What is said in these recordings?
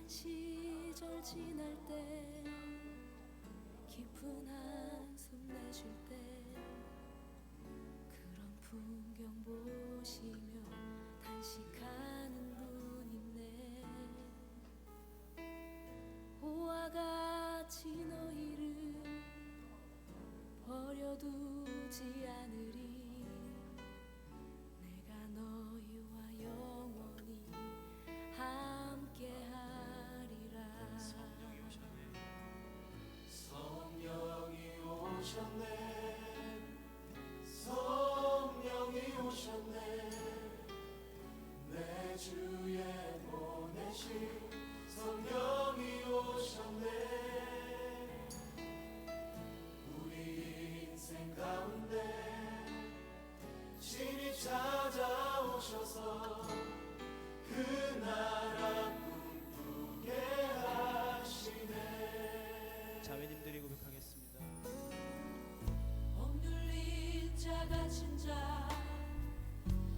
시절 지날 때 깊은 한숨 내쉴 때 그런 풍경 보시며 단식하는 분 있네. 호와 같이 너희를 버려두지 않으리. 내가 너희와 영원히 함께하리라. 성령이 오셨네. 성령이 오셨네. 내 주에 보내신 성령이 오셨네. 우리 인생 가운데 신이 찾아오셔서 그 나라 꿈꾸게 하시네. 자매님들이 고백하겠습니다. 억눌린 자 갇힌 자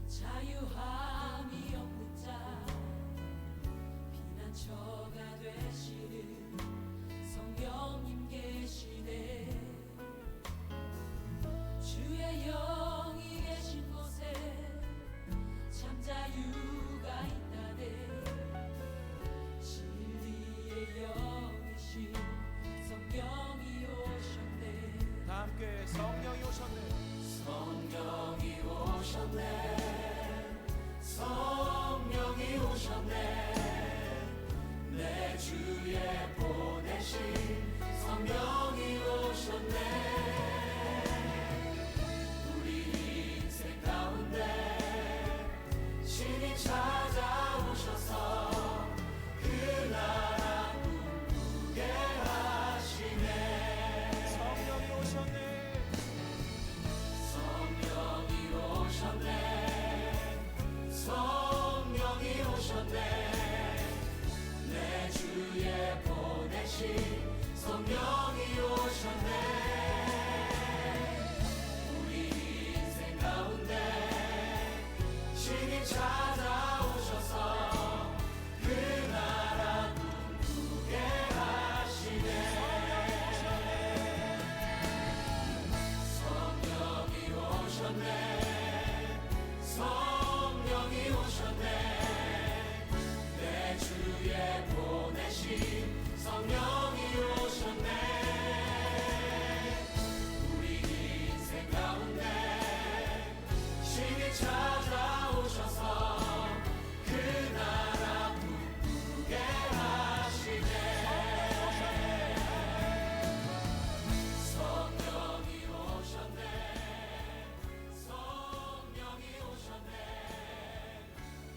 자유함이 없는 자 피난처가 되시는 성령님 계시네. 주의 영이 계신 곳에 참 자유가 있다네. 진리의 영이신 성령이 오셨네. 다 함께 성령이 오셨네. 성령이 오셨네. 성령이 오셨네. 내 주에 보내신 성령이 오셨네. 우리 인생 가운데 신이 찾아오셔서 그 나라 꿈꾸게 하시네. 성령이 오셨네. 성령이 오셨네. 성령이 오셨네. 내 주에 보내신 성령이 오셨네. 우리 인생 가운데 신이 찾아오셔서 그 나라 꿈꾸게 하시네. 성령이 오셨네. 성령이 오셨네. 내 주에 보내신 성령이 오셨네. 우리 인생 가운데 신이 찾아오셔서 그 나라 꿈꾸게 하시네. 성령이 오셨네. 성령이 오셨네.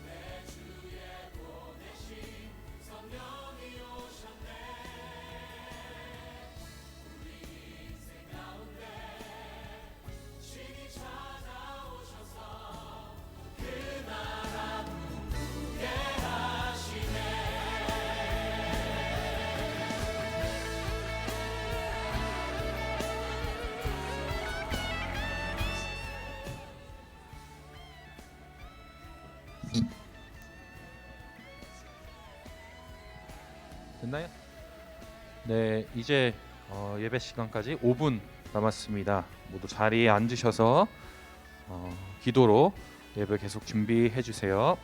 내 주에 보내신 성령이 오셨네. 우리 인생 가운데 신이 찾아오셔서 그 나라 꿈꾸게 하시네. 됐나요? 네, 이제 예배 시간까지 5분 남았습니다. 모두 자리에 앉으셔서 기도로 예배 계속 준비해 주세요.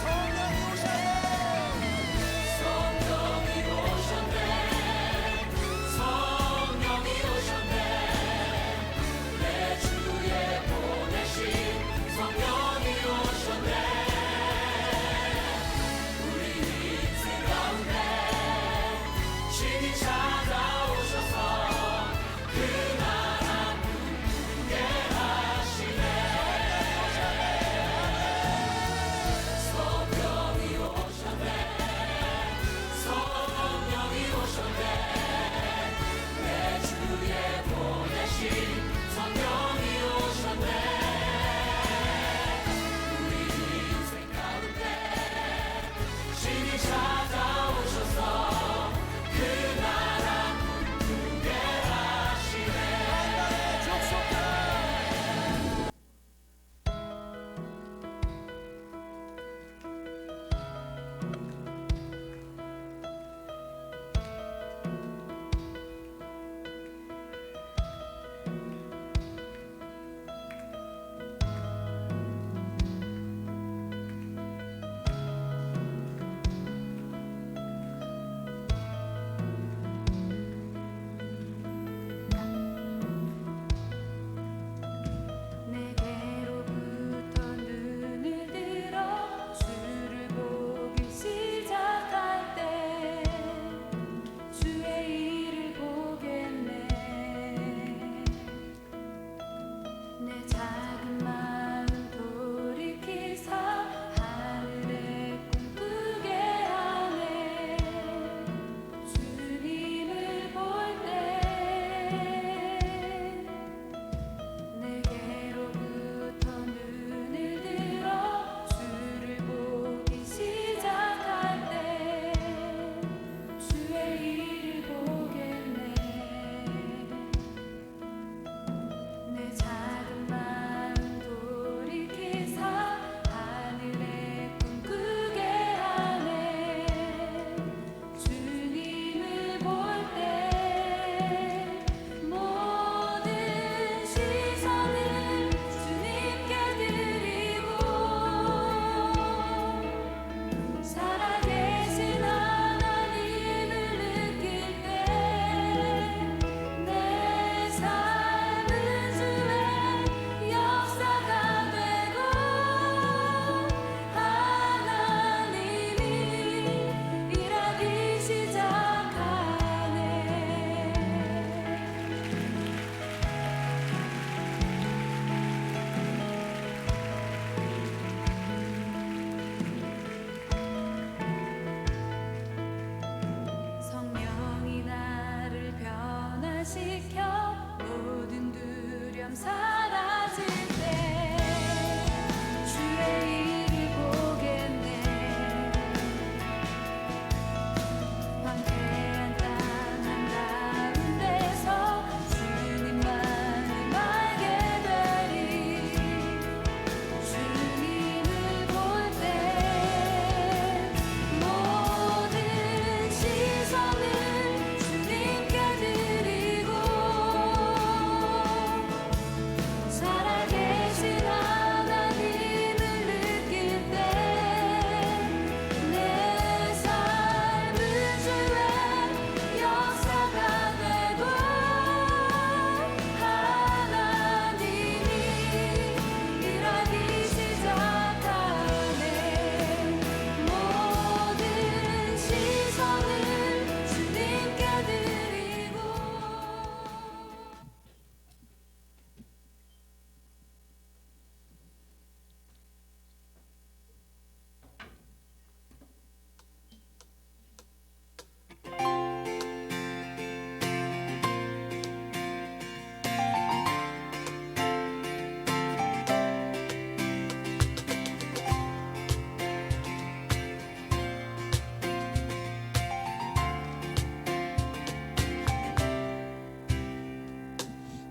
성령이 오셨네. 찾아오셔서 그 나라 꿈꾸게 하시네. 나의 족속들 내게로부터 눈을 들어 주를 보기 시작할 때 주의 일을 보겠네. 내 작은 마음 돌이키사 하늘에 꿈꾸게 하네. 주님을 볼 때 내게로부터 눈을 들어 주를 보기 시작할 때 주의 일을 보겠네. 내 작은 마음 돌이키사 하늘에 꿈꾸게 하네. 주님을 볼 때 모든 시선을 주님께 드리고 살아계신 하나님을 느낄 때 내 삶은 주의 역사가 되고 하나님이 일하기 시작하네. 성령이 나를 변화시켜 모든 두려움 사라질 때 주의 일을 보겠네. 황폐한 땅 한가운데서 주님만을 알게 되리. 주님을 볼 때 모든 시선을 주님께 드리고 살아계신 하나님을 느낄 때 내 삶은 주의 역사가 되고 하나님이 일하기 시작하네. 모든 시선을 주님께 드리고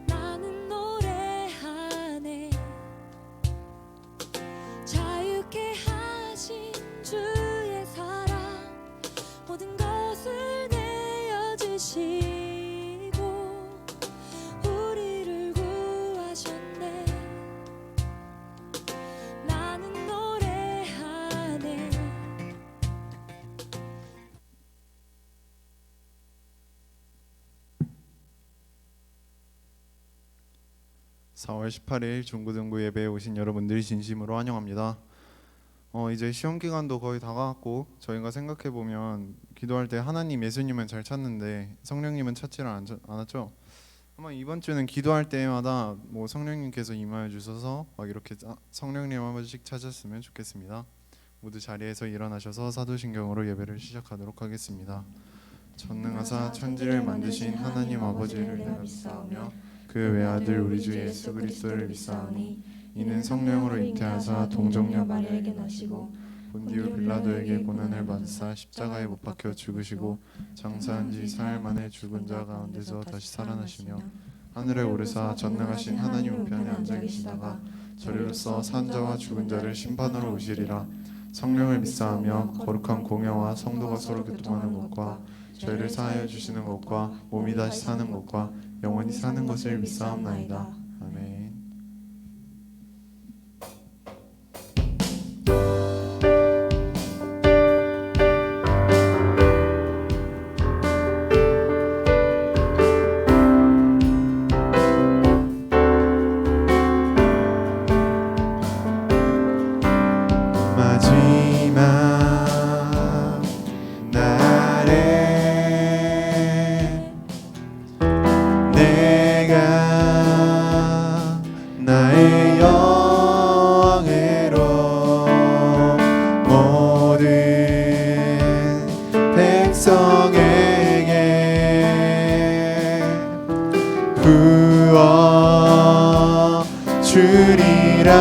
나는 노래하네. 자유케 하신 주의 사랑 모든 것을 내어주시고 우리를 구하셨네. 나는 노래하네. 4월 18일 중고등부 예배에 오신 여러분들 진심으로 환영합니다. 이제 시험 기간도 거의 다가왔고 저희가 생각해 보면 기도할 때 하나님, 예수님은 잘 찾는데 성령님은 찾지를 않았죠. 아마 이번 주는 기도할 때마다 뭐 성령님께서 임하여 주셔서 막 이렇게 성령님 한 번씩 찾았으면 좋겠습니다. 모두 자리에서 일어나셔서 사도신경으로 예배를 시작하도록 하겠습니다. 전능하사 천지를 만드신 하나님 아버지를 내가 믿사오며 그 외아들 우리 주 예수 그리스도를 믿사오니 이는 성령으로 잉태하사 동정녀 마리아에게 나시고 본디오 빌라도에게 고난을 받으사 십자가에 못 박혀 죽으시고 장사한 지 사흘 만에 죽은 자 가운데서 다시 살아나시며 하늘에 오르사 전능하신 하나님 우편에 앉아 계시다가 저리로서 산 자와 죽은 자를 심판하러 오시리라. 성령을 믿사하며 거룩한 공회와 성도가 서로 교통하는 것과 죄를 사하여 주시는 것과 몸이 다시 사는 것과 영원히 사는 것을 믿사옵나이다. 아멘. 마지막 날에 내가 나의 영예로 모든 백성에게 부어 주리라.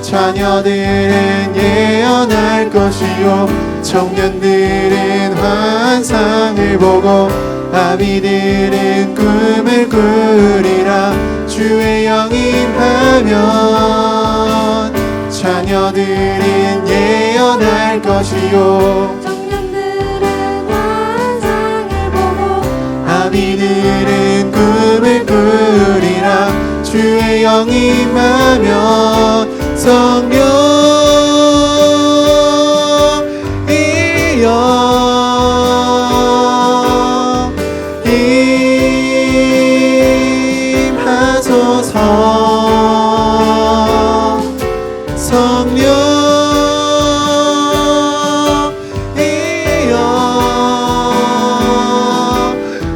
자녀들은 예언할 것이요 청년들은 환상을 보고 아비들은 꿈을 꾸리라. 주의 영임하면 자녀들은 예언할 것이요 청년들은 환상을 보고 아비들은 꿈을 꾸리라. 주의 영임하면 성령이여 임하소서. 성령이여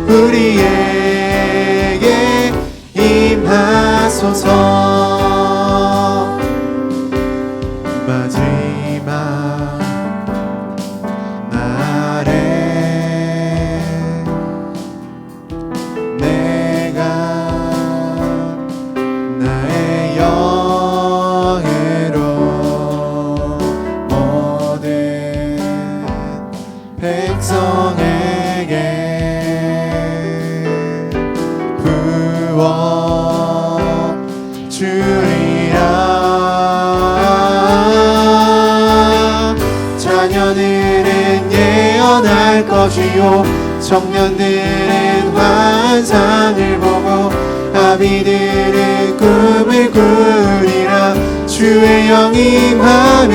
우리에게 임하소서. 마지막 날에 내가 나의 영예로 모든 백성에게 부어 주리라. 자녀들은 예언할 것이요 청년들은 환상을 보고 아비들은 꿈을 꾸리라. 주의 영임하면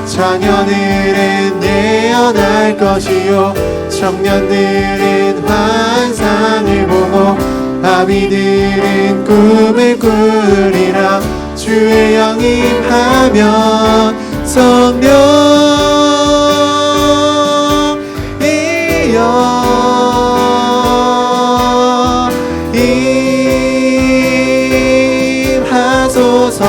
자녀들은 예언할 것이요 청년들은 환상을 보고 아비들은 꿈을 꾸리라. 주의 영임하면 성령이여 임하소서.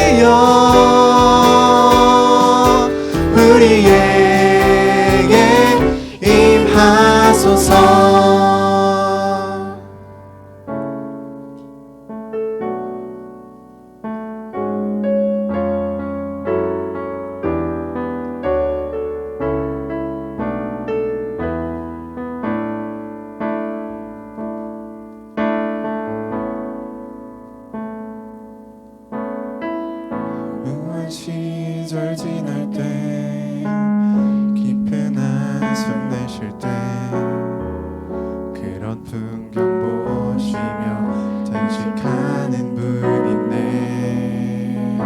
성령이여 우리에게 임하소서. 응원 시절 지날 때 깊은 한숨 내쉴 때 그런 풍경 보시며 단식하는 분 있네.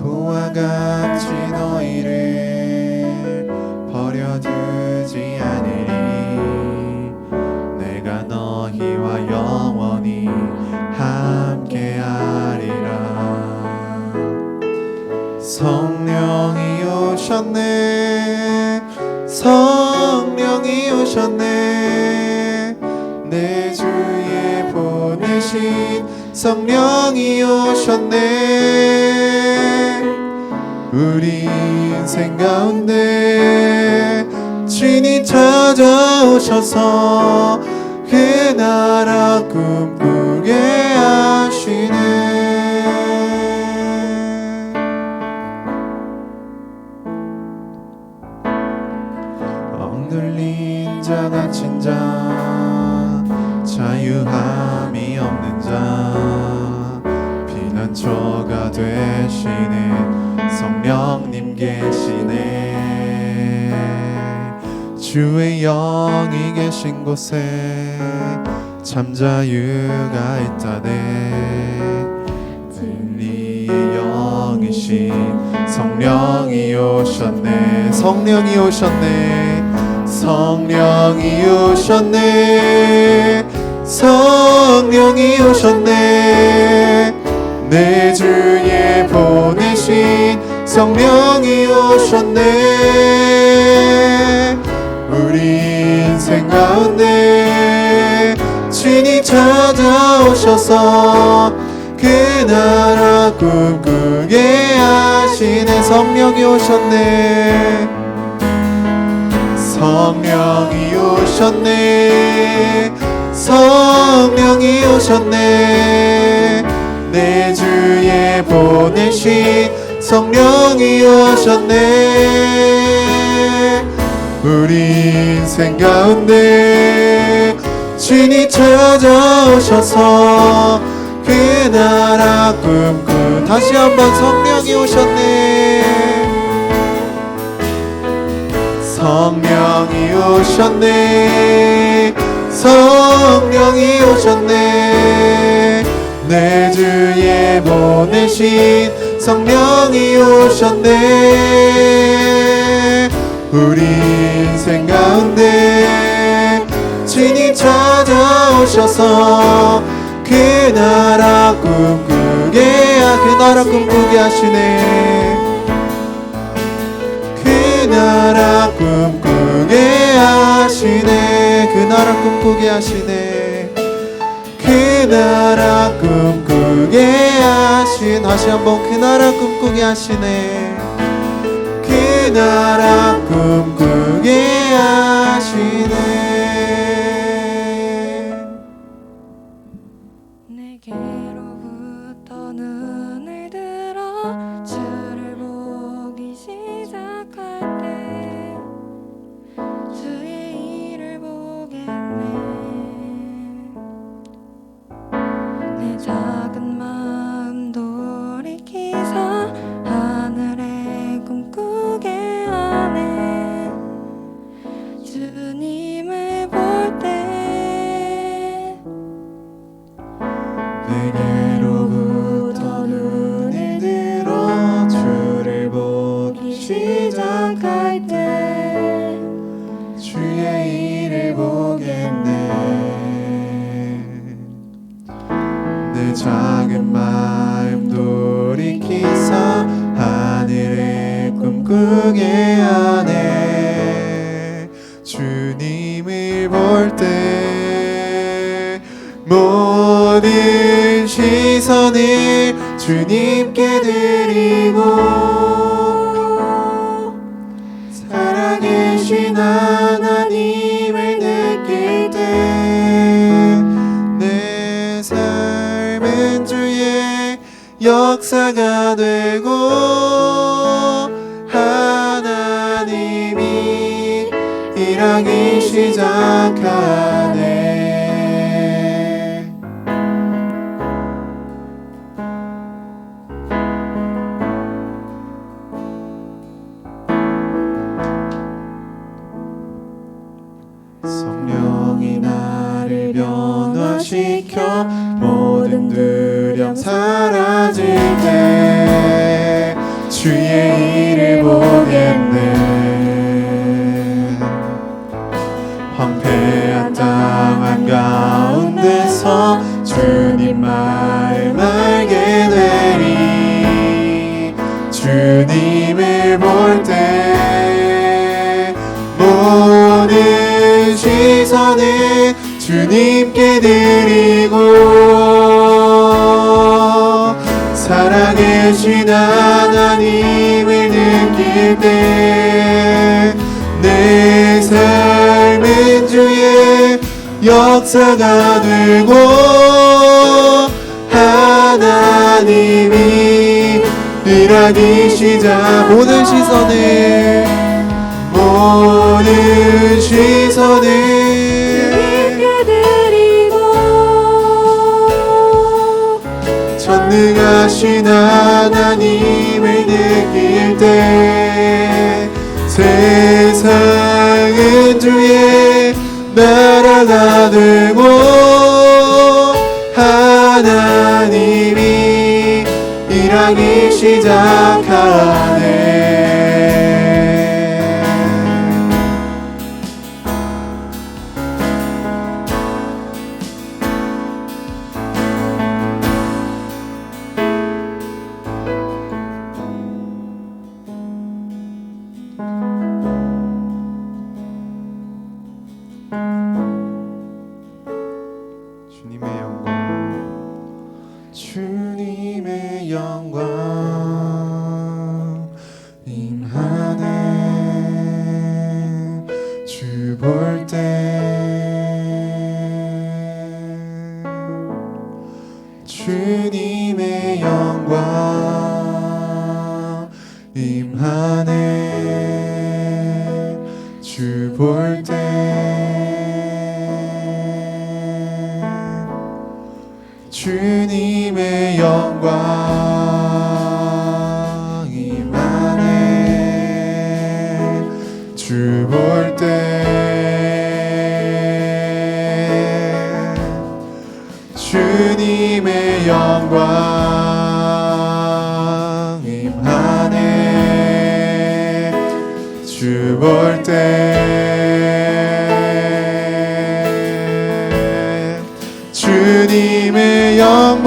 고와 같이 너희를 버려두지 않으리. 내가 너희와 영원히 함께하리라. 성령이 오셨네. 성령이 오셨네. 내 주에 보내신 성령이 오셨네. 우리 인생 가운데 주님 찾아오셔서 그 나라 꿈꾸게 하시네. 억눌린 자 다친 자 자유함이 없는 자 피난처가 되시는 성령님 계시네. 주의 영이 계신 곳에 참 자유가 있다네. 진리의 영이신 성령이 오셨네. 성령이 오셨네. 성령이 오셨네. 성령이 오셨네. 내 주에 보내신 성령이 오셨네. 우리 인생 가운데 주님 찾아오셔서 그 나라 꿈꾸게 하시네. 성령이 오셨네. 성령이 오셨네. 성령이 오셨네. 내 주에 보내신 성령이 오셨네. 우리 인생 가운데 주님 찾아오셔서 그 나라 꿈꾸. 다시 한번 성령이 오셨네. 성령이 오셨네. 성령이 오셨네. 내 주에 보내신 성령이 오셨네. 우리 인생 가운데 주님 찾아오셔서 그 나라 꿈꾸게 그 나라 꿈꾸게 하시네. 그 나라 꿈꾸게 하시네. 그 나라 꿈꾸게 하시네. 그 나라 꿈꾸게 하신. 다시 한번 그 나라 꿈꾸게 하시네. 그 나라 꿈꾸게 하시네. 내게로부터 눈을 들어 주를 보기 시작할 때 주의 일을 보겠네. 내 작은 마음 돌이키사 하늘의 꿈꾸게 하네. 주님을 볼 때 내게로부터 눈을 들어 주를 보기 시작할 때 주의 일을 보겠네. 내 작은 마음 돌이키사 하늘의 꿈꾸게 하네. 주님을 볼 때 모든 시선을 주님께 드리고 살아계신 하나님을 느낄 때 내 삶은 주의 역사가 되고 하나님이 일하기 시작하네. 성령이 나를 변화시켜 모든 두려움 사라질 때 주의 일을 보겠네. 황폐한 땅 한가운데서 주님 마음 알게 되리. 주님을 볼 때 모든 시선을 주님께 드리고 살아계신 하나님을 느낄 때 내 역사가 되고 하나님이 일하기 시작. 모든 시선을 주님께 드리고 전능하신 하나님을 느낄 때 세상은 주의 나라가 되고 하나님이 일하기 시작하네. 주님의 영광, 주님의 영광 임하네. 주 볼 때 주님의 영광 임하네. 주 볼 때 주님의 영광 임하네. 주 볼 때 주님의 영광 임하네. 주 볼 때 주님의 영광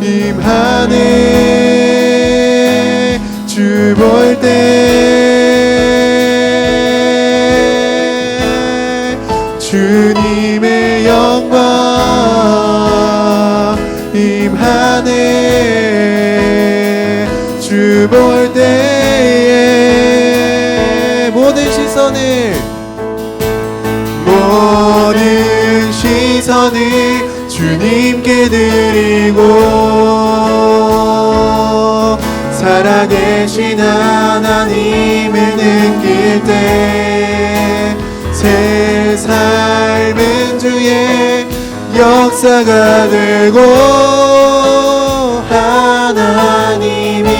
임하네. 주 볼 때 주님의 영광 임하네. 주 볼 때 모든 시선을 주님께 드리고 살아계신 하나님을 느낄 때 새 삶은 주의 역사가 되고 하나님이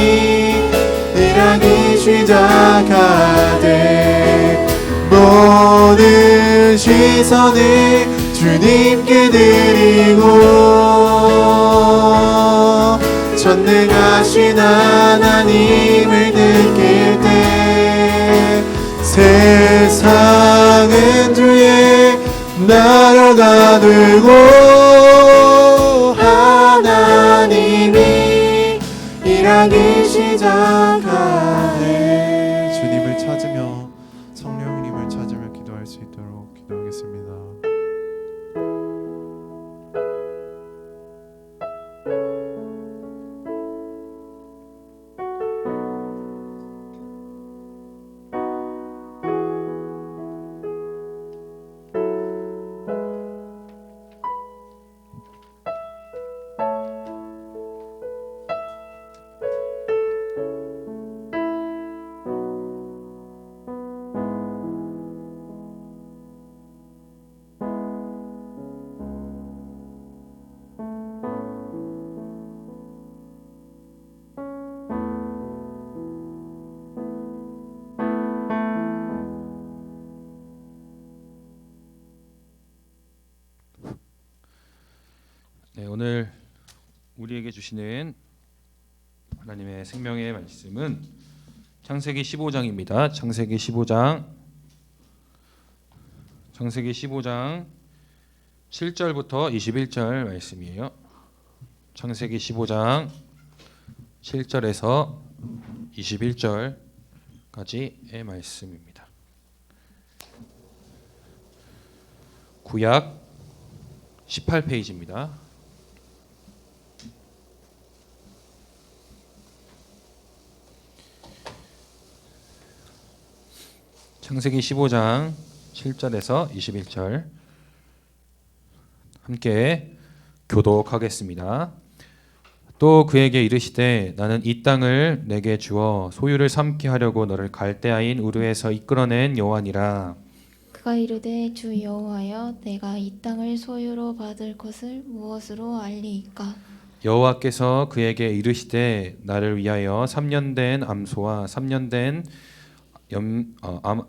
일하기 시작하되 모든 시선을 주님께 드리고 전능하신 하나님을 느낄 때 세상은 주의 나라가 되고 하나님이 일하기 시작하네. 주님을 찾으며 성령님을 찾으며 기도할 수 있도록 기도하겠습니다. 네, 오늘 우리에게 주시는 하나님의 생명의 말씀은 창세기 15장입니다. 창세기 15장 7절부터 21절 말씀이에요. 창세기 15장 7절에서 21절까지의 말씀입니다. 구약 18페이지입니다. 창세기 15장 7절에서 21절 함께 교독하겠습니다. 또 그에게 이르시되 나는 이 땅을 내게 주어 소유를 삼게 하려고 너를 갈대아인 우르에서 이끌어낸 여호와니라. 그가 이르되 주 여호와여 내가 이 땅을 소유로 받을 것을 무엇으로 알리이까? 여호와께서 그에게 이르시되 나를 위하여 3년 된 암소와 3년 된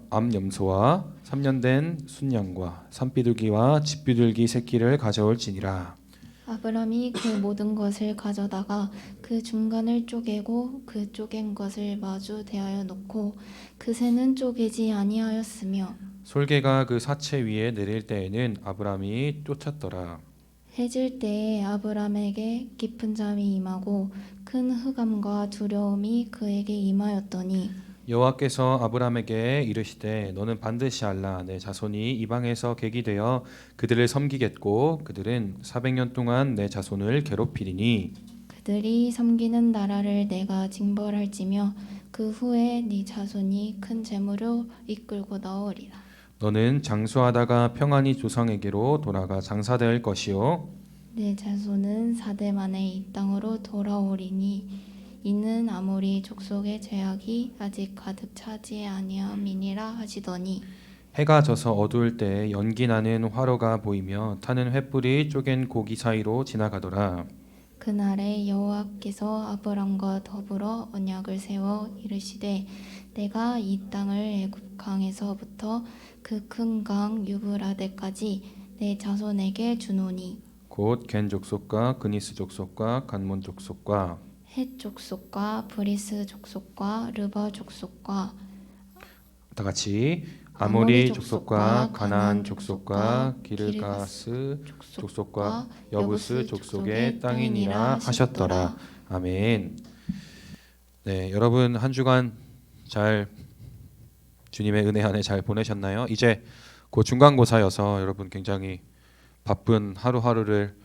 암염소와 3년 된 순양과 산비둘기와 집비둘기 새끼를 가져올지니라. 아브람이 그 모든 것을 가져다가 그 중간을 쪼개고 그 쪼갠 것을 마주 대하여 놓고 그 새는 쪼개지 아니하였으며 솔개가 그 사체 위에 내릴 때에는 아브람이 쫓았더라. 해질 때에 아브람에게 깊은 잠이 임하고 큰 흑암과 두려움이 그에게 임하였더니 여호와께서 아브람에게 이르시되 너는 반드시 알라 내 자손이 이방에서 객이 되어 그들을 섬기겠고 그들은 400년 동안 내 자손을 괴롭히리니 그들이 섬기는 나라를 내가 징벌할지며 그 후에 네 자손이 큰 재물을 이끌고 나오리라. 너는 장수하다가 평안히 조상에게로 돌아가 장사될 것이요 내 자손은 4대 만에 이 땅으로 돌아오리니 이는 아무리 족속의 죄악이 아직 가득 차지 아니함이니라 하시더니 해가 져서 어두울 때 연기 나는 화로가 보이며 타는 횃불이 쪼갠 고기 사이로 지나가더라. 그날에 여호와께서 아브람과 더불어 언약을 세워 이르시되 내가 이 땅을 애굽 강에서부터 그 큰 강 유브라데까지 내 자손에게 주노니 곧 겐 족속과 그니스 족속과 간몬 족속과 헷 족속과 브리스 족속과 르바 족속과 다 같이 아모리 족속과 가나안 족속과 기르가스 족속과 여부스 족속의 땅이니라 하셨더라. 아멘. 네, 여러분 한 주간 잘 주님의 은혜 안에 잘 보내셨나요? 이제 곧 중간고사여서 여러분 굉장히 바쁜 하루하루를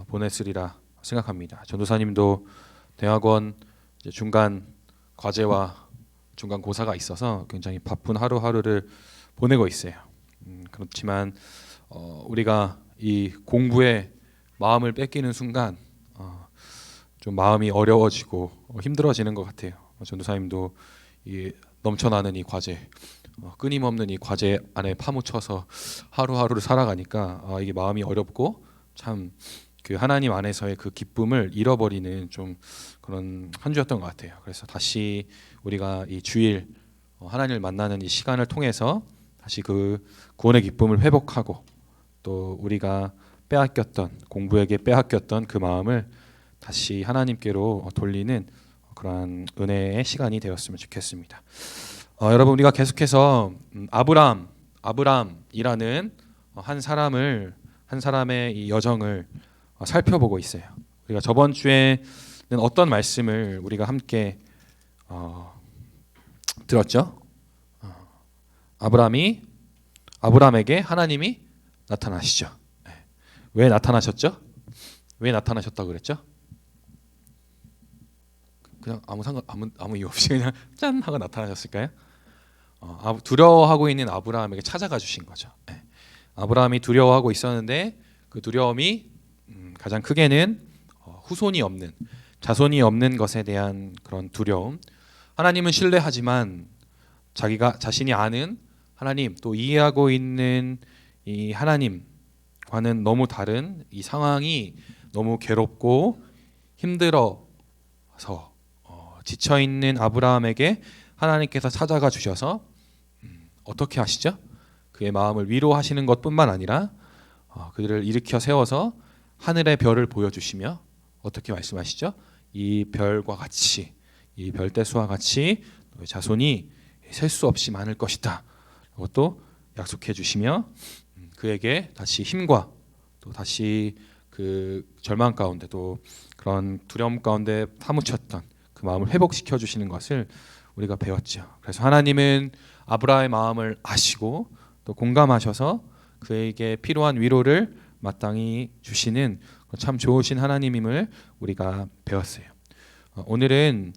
보냈으리라 생각합니다. 전도사님도 대학원 이제 중간 과제와 중간 고사가 있어서 굉장히 바쁜 하루하루를 보내고 있어요. 그렇지만 우리가 이 공부에 마음을 뺏기는 순간 좀 마음이 어려워지고 힘들어지는 것 같아요. 전도사님도 이 넘쳐나는 이 과제, 끊임없는 이 과제 안에 파묻혀서 하루하루를 살아가니까 이게 마음이 어렵고 참 그 하나님 안에서의 그 기쁨을 잃어버리는 좀 그런 한 주였던 것 같아요. 그래서 다시 우리가 이 주일 하나님을 만나는 이 시간을 통해서 다시 그 구원의 기쁨을 회복하고 또 우리가 빼앗겼던 공부에게 빼앗겼던 그 마음을 다시 하나님께로 돌리는 그러한 은혜의 시간이 되었으면 좋겠습니다. 여러분 우리가 계속해서 아브람이라는 한 사람의 이 여정을 살펴보고 있어요. 우리가 저번 주에는 어떤 말씀을 우리가 함께 들었죠? 아브람에게 하나님이 나타나시죠. 왜 나타나셨죠? 왜 나타나셨다고 그랬죠? 그냥 아무 이유 없이 그냥 짠 하고 나타나셨을까요? 두려워하고 있는 아브라함에게 찾아가 주신 거죠. 아브라함이 두려워하고 있었는데 그 두려움이 가장 크게는 후손이 없는 자손이 없는 것에 대한 그런 두려움. 하나님은 신뢰하지만 자신이 아는 하나님 또 이해하고 있는 이 하나님과는 너무 다른 이 상황이 너무 괴롭고 힘들어서 지쳐 있는 아브라함에게 하나님께서 찾아가 주셔서 어떻게 하시죠? 그의 마음을 위로하시는 것뿐만 아니라 그들을 일으켜 세워서 하늘의 별을 보여주시며 어떻게 말씀하시죠? 이 별과 같이 이 별대수와 같이 너의 자손이 셀 수 없이 많을 것이다. 그것도 약속해 주시며 그에게 다시 힘과 또 다시 그 절망 가운데 또 그런 두려움 가운데 파묻혔던 그 마음을 회복시켜 주시는 것을 우리가 배웠죠. 그래서 하나님은 아브라함의 마음을 아시고 또 공감하셔서 그에게 필요한 위로를 마땅히 주시는 참 좋으신 하나님임을 우리가 배웠어요. 오늘은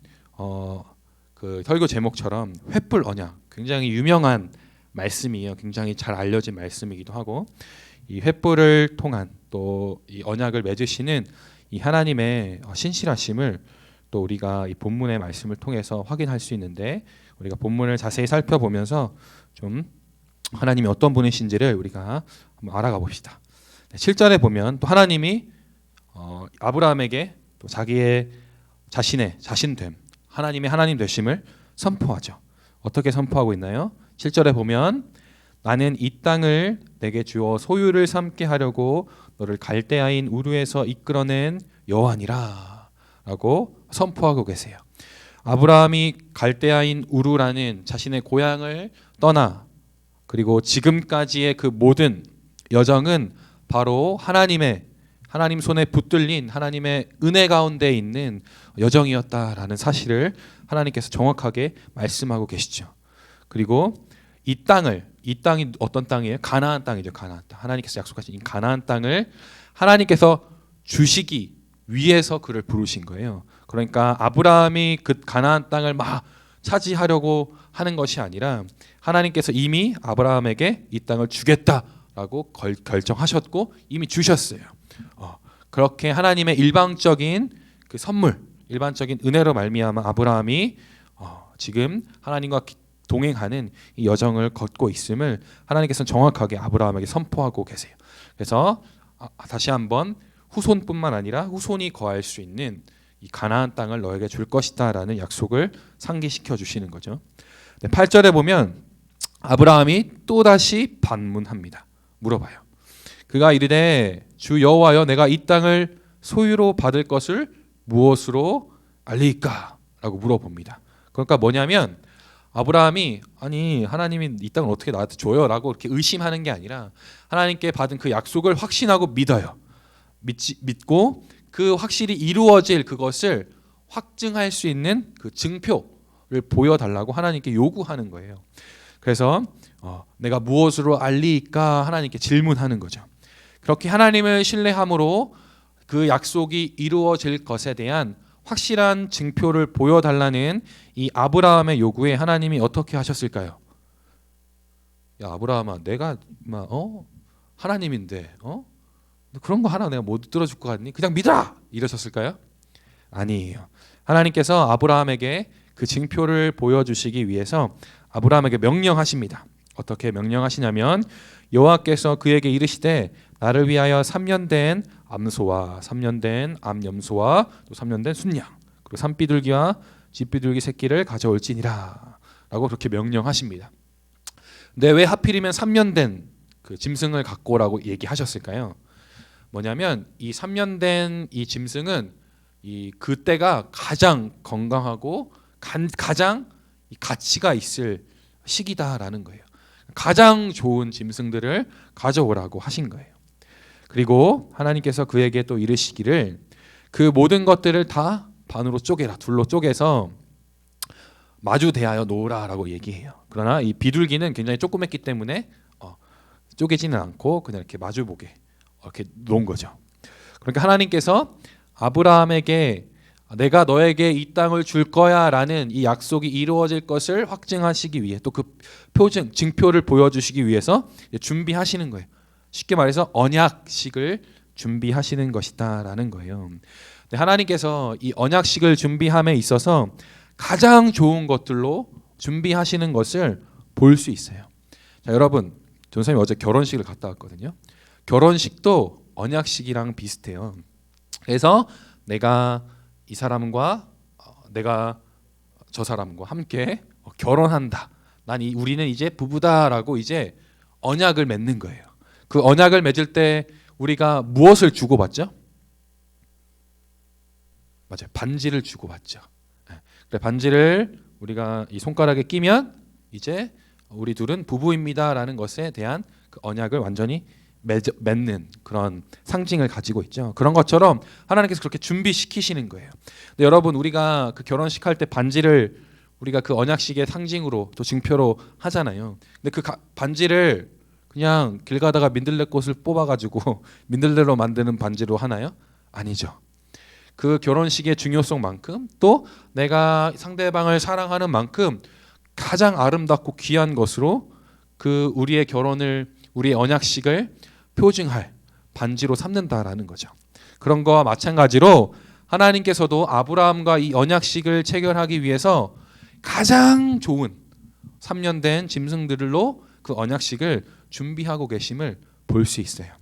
그 설교 제목처럼 횃불 언약, 굉장히 유명한 말씀이에요. 굉장히 잘 알려진 말씀이기도 하고 이 횃불을 통한 또 이 언약을 맺으시는 이 하나님의 신실하심을 또 우리가 이 본문의 말씀을 통해서 확인할 수 있는데 우리가 본문을 자세히 살펴보면서 좀 하나님이 어떤 분이신지를 우리가 한번 알아가 봅시다. 7절에 보면 또 하나님이 아브라함에게 또 자신의 자신됨, 하나님의 하나님 되심을 선포하죠. 어떻게 선포하고 있나요? 7절에 보면 나는 이 땅을 내게 주어 소유를 삼게 하려고 너를 갈대아인 우르에서 이끌어낸 여호와니라 라고 선포하고 계세요. 아브라함이 갈대아인 우르라는 자신의 고향을 떠나 그리고 지금까지의 그 모든 여정은 바로 하나님 손에 붙들린 하나님의 은혜 가운데 있는 여정이었다라는 사실을 하나님께서 정확하게 말씀하고 계시죠. 그리고 이 땅이 어떤 땅이에요? 가나안 땅이죠. 가나안 땅. 하나님께서 약속하신 이 가나안 땅을 하나님께서 주시기 위해서 그를 부르신 거예요. 그러니까 아브라함이 그 가나안 땅을 막 차지하려고 하는 것이 아니라 하나님께서 이미 아브라함에게 이 땅을 주겠다라고 결정하셨고 이미 주셨어요. 그렇게 하나님의 일방적인 그 선물, 일반적인 은혜로 말미암아 아브라함이 지금 하나님과 동행하는 이 여정을 걷고 있음을 하나님께서는 정확하게 아브라함에게 선포하고 계세요. 그래서 다시 한번 후손뿐만 아니라 후손이 거할 수 있는 이 가나안 땅을 너에게 줄 것이다라는 약속을 상기시켜 주시는 거죠. 8절에 보면 아브라함이 또다시 반문합니다. 물어봐요. 그가 이르되 주 여호와여 내가 이 땅을 소유로 받을 것을 무엇으로 알리까? 라고 물어봅니다. 그러니까 뭐냐면 아브라함이 아니 하나님이 이 땅을 어떻게 나한테 줘요? 라고 이렇게 의심하는 게 아니라 하나님께 받은 그 약속을 확신하고 믿어요. 믿고 그 확실히 이루어질 그것을 확증할 수 있는 그 증표를 보여달라고 하나님께 요구하는 거예요. 그래서 내가 무엇으로 알리까 하나님께 질문하는 거죠. 그렇게 하나님을 신뢰함으로 그 약속이 이루어질 것에 대한 확실한 증표를 보여달라는 이 아브라함의 요구에 하나님이 어떻게 하셨을까요? 야 아브라함아 내가 하나님인데 그런 거 하나 내가 못 들어줄 것 같니? 그냥 믿어라! 이러셨을까요? 아니에요. 하나님께서 아브라함에게 그 증표를 보여주시기 위해서 아브라함에게 명령하십니다. 어떻게 명령하시냐면 여호와께서 그에게 이르시되 나를 위하여 3년 된 암소와 3년 된 암염소와 또 3년 된 순양 그리고 산비둘기와 쥐비둘기 새끼를 가져올지니라 라고 그렇게 명령하십니다. 근데 왜 하필이면 3년 된 그 짐승을 갖고 오라고 얘기하셨을까요? 뭐냐면 이 3년 된 이 짐승은 이 그때가 가장 건강하고 가장 가치가 있을 시기다라는 거예요. 가장 좋은 짐승들을 가져오라고 하신 거예요. 그리고 하나님께서 그에게 또 이르시기를 그 모든 것들을 다 반으로 쪼개라, 둘로 쪼개서 마주 대하여 놓으라라고 얘기해요. 그러나 이 비둘기는 굉장히 조그맣기 때문에 쪼개지는 않고 그냥 이렇게 마주 보게 이렇게 놓은 거죠. 그러니까 하나님께서 아브라함에게 내가 너에게 이 땅을 줄 거야라는 이 약속이 이루어질 것을 확증하시기 위해 또 그 증표를 보여주시기 위해서 준비하시는 거예요. 쉽게 말해서 언약식을 준비하시는 것이다라는 거예요. 하나님께서 이 언약식을 준비함에 있어서 가장 좋은 것들로 준비하시는 것을 볼 수 있어요. 자, 여러분, 전사님 어제 결혼식을 갔다 왔거든요. 결혼식도 언약식이랑 비슷해요. 그래서 내가 이 사람과 내가 저 사람과 함께 결혼한다. 우리는 이제 부부다라고 이제 언약을 맺는 거예요. 그 언약을 맺을 때 우리가 무엇을 주고받죠? 맞아요. 반지를 주고받죠. 그래, 반지를 우리가 이 손가락에 끼면 이제 우리 둘은 부부입니다라는 것에 대한 그 언약을 완전히 맺는 그런 상징을 가지고 있죠. 그런 것처럼 하나님께서 그렇게 준비시키시는 거예요. 근데 여러분 우리가 그 결혼식 할 때 반지를 우리가 그 언약식의 상징으로 또 증표로 하잖아요. 근데 그 반지를 그냥 길 가다가 민들레꽃을 뽑아가지고 민들레로 만드는 반지로 하나요? 아니죠. 그 결혼식의 중요성만큼 또 내가 상대방을 사랑하는 만큼 가장 아름답고 귀한 것으로 그 우리의 결혼을 우리의 언약식을 표징할 반지로 삼는다라는 거죠. 그런 거와 마찬가지로 하나님께서도 아브라함과 이 언약식을 체결하기 위해서 가장 좋은 3년 된 짐승들로 그 언약식을 준비하고 계심을 볼 수 있어요.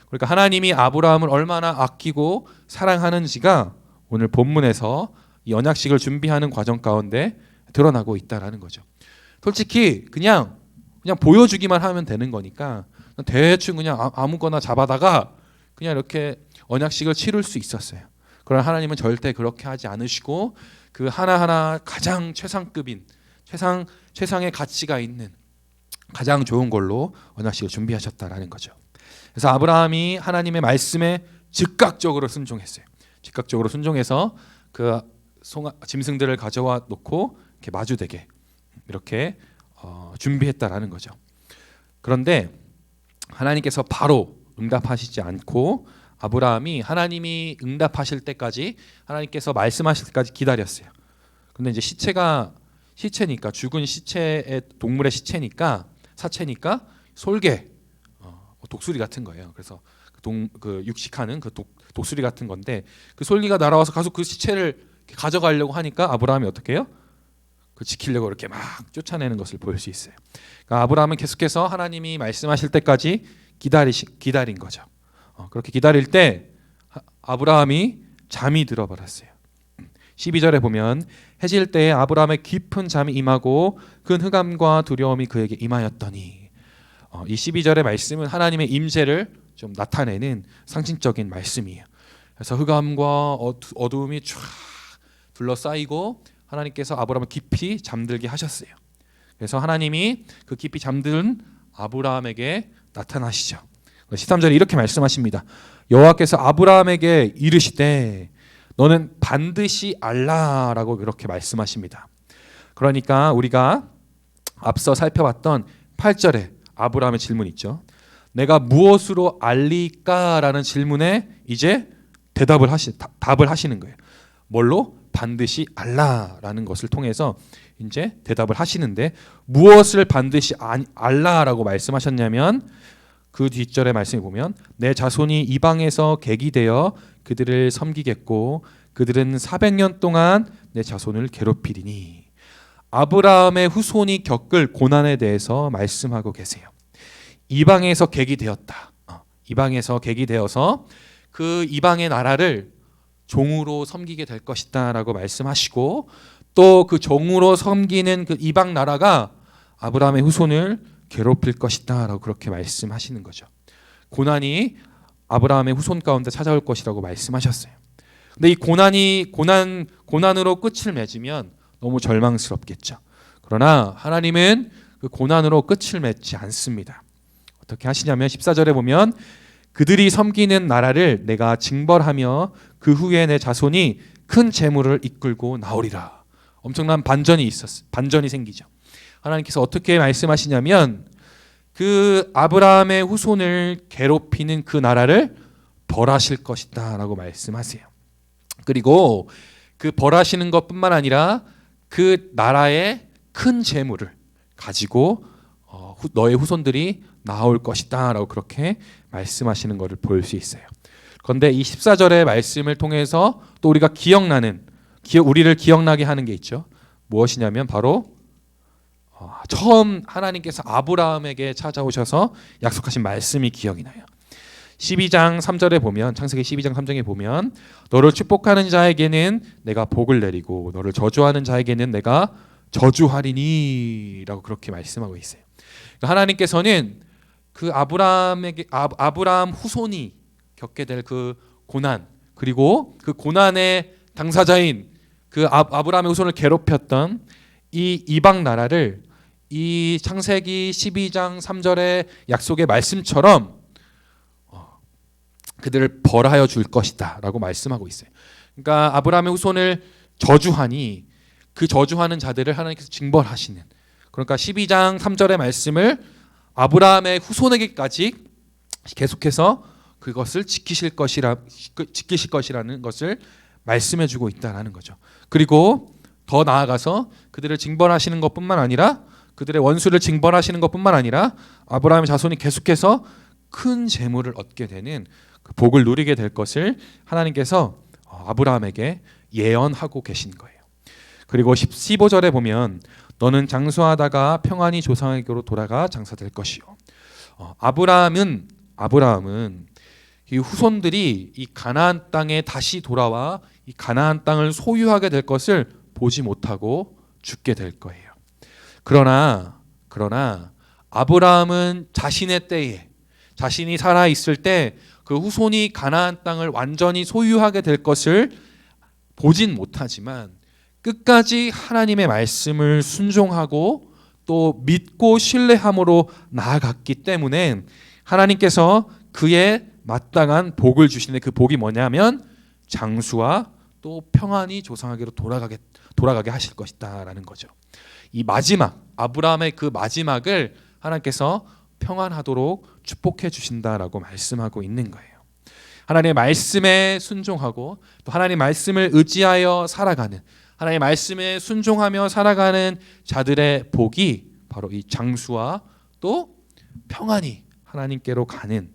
그러니까 하나님이 아브라함을 얼마나 아끼고 사랑하는지가 오늘 본문에서 이 언약식을 준비하는 과정 가운데 드러나고 있다라는 거죠. 솔직히 그냥 보여주기만 하면 되는 거니까 대충 그냥 아무거나 잡아다가 그냥 이렇게 언약식을 치룰 수 있었어요. 그러나 하나님은 절대 그렇게 하지 않으시고 그 하나하나 가장 최상급인 최상의 가치가 있는 가장 좋은 걸로 언약식을 준비하셨다라는 거죠. 그래서 아브라함이 하나님의 말씀에 즉각적으로 순종했어요. 즉각적으로 순종해서 그 짐승들을 가져와 놓고 이렇게 마주대게 이렇게 준비했다라는 거죠. 그런데 하나님께서 바로 응답하시지 않고 아브라함이 하나님이 응답하실 때까지 하나님께서 말씀하실 때까지 기다렸어요. 근데 이제 시체니까 죽은 시체의 동물의 시체니까 사체니까 솔개 독수리 같은 거예요. 그래서 그 육식하는 그 독수리 같은 건데 그 솔개가 날아와서 가서 그 시체를 가져가려고 하니까 아브라함이 어떻게 해요? 그 지키려고 이렇게 막 쫓아내는 것을 볼 수 있어요. 그러니까 아브라함은 계속해서 하나님이 말씀하실 때까지 기다린 거죠. 그렇게 기다릴 때 아브라함이 잠이 들어버렸어요. 12절에 보면 해질 때에 아브라함의 깊은 잠이 임하고 큰 흑암과 두려움이 그에게 임하였더니 이 12절의 말씀은 하나님의 임재를 좀 나타내는 상징적인 말씀이에요. 그래서 흑암과 어두움이 쫙 둘러싸이고 하나님께서 아브라함을 깊이 잠들게 하셨어요. 그래서 하나님이 그 깊이 잠든 아브라함에게 나타나시죠. 13절에 이렇게 말씀하십니다. 여호와께서 아브라함에게 이르시되 너는 반드시 알라라고 이렇게 말씀하십니다. 그러니까 우리가 앞서 살펴봤던 8절에 아브라함의 질문 있죠. 내가 무엇으로 알리까라는 질문에 이제 답을 하시는 거예요. 뭘로? 반드시 알라라는 것을 통해서 이제 대답을 하시는데 무엇을 반드시 알라라고 말씀하셨냐면 그 뒷절의 말씀을 보면 내 자손이 이방에서 객이 되어 그들을 섬기겠고 그들은 400년 동안 내 자손을 괴롭히리니 아브라함의 후손이 겪을 고난에 대해서 말씀하고 계세요. 이방에서 객이 되었다. 이방에서 객이 되어서 그 이방의 나라를 종으로 섬기게 될 것이다라고 말씀하시고 또 그 종으로 섬기는 그 이방 나라가 아브라함의 후손을 괴롭힐 것이다라고 그렇게 말씀하시는 거죠. 고난이 아브라함의 후손 가운데 찾아올 것이라고 말씀하셨어요. 근데 이 고난으로 끝을 맺으면 너무 절망스럽겠죠. 그러나 하나님은 그 고난으로 끝을 맺지 않습니다. 어떻게 하시냐면 14절에 보면 그들이 섬기는 나라를 내가 징벌하며 그 후에 내 자손이 큰 재물을 이끌고 나오리라. 엄청난 반전이 생기죠. 하나님께서 어떻게 말씀하시냐면 그 아브라함의 후손을 괴롭히는 그 나라를 벌하실 것이다 라고 말씀하세요. 그리고 그 벌하시는 것뿐만 아니라 그 나라의 큰 재물을 가지고 너의 후손들이 나올 것이다 라고 그렇게 말씀하시는 것을 볼 수 있어요. 그런데 이 14절의 말씀을 통해서 또 우리가 우리를 기억나게 하는 게 있죠. 무엇이냐면 바로 처음 하나님께서 아브라함에게 찾아오셔서 약속하신 말씀이 기억이 나요. 12장 3절에 보면 창세기 12장 3절에 보면 너를 축복하는 자에게는 내가 복을 내리고 너를 저주하는 자에게는 내가 저주하리니 라고 그렇게 말씀하고 있어요. 하나님께서는 그 아브라함 후손이 겪게 될 그 고난 그리고 그 고난의 당사자인 그 아브라함의 후손을 괴롭혔던 이 이방 나라를 이 창세기 12장 3절의 약속의 말씀처럼 그들을 벌하여 줄 것이다 라고 말씀하고 있어요. 그러니까 아브라함의 후손을 저주하니 그 저주하는 자들을 하나님께서 징벌하시는 그러니까 12장 3절의 말씀을 아브라함의 후손에게까지 계속해서 그것을 지키실 것이라는 것을 말씀해주고 있다는 거죠. 그리고 더 나아가서 그들을 징벌하시는 것뿐만 아니라 그들의 원수를 징벌하시는 것뿐만 아니라 아브라함의 자손이 계속해서 큰 재물을 얻게 되는 그 복을 누리게 될 것을 하나님께서 아브라함에게 예언하고 계신 거예요. 그리고 15절에 보면 너는 장수하다가 평안히 조상에게로 돌아가 장사될 것이요. 아브라함은 이 후손들이 이 가나안 땅에 다시 돌아와 이 가나안 땅을 소유하게 될 것을 보지 못하고 죽게 될 거예요. 그러나 아브라함은 자신의 때에 자신이 살아 있을 때 그 후손이 가나안 땅을 완전히 소유하게 될 것을 보진 못하지만 끝까지 하나님의 말씀을 순종하고 또 믿고 신뢰함으로 나아갔기 때문에 하나님께서 그의 마땅한 복을 주시는데 그 복이 뭐냐면 장수와 또 평안히 조상에게로 돌아가게 하실 것이다라는 거죠. 이 마지막 아브라함의 그 마지막을 하나님께서 평안하도록 축복해 주신다라고 말씀하고 있는 거예요. 하나님의 말씀에 순종하고 또 하나님의 말씀을 의지하여 살아가는 하나님의 말씀에 순종하며 살아가는 자들의 복이 바로 이 장수와 또 평안히 하나님께로 가는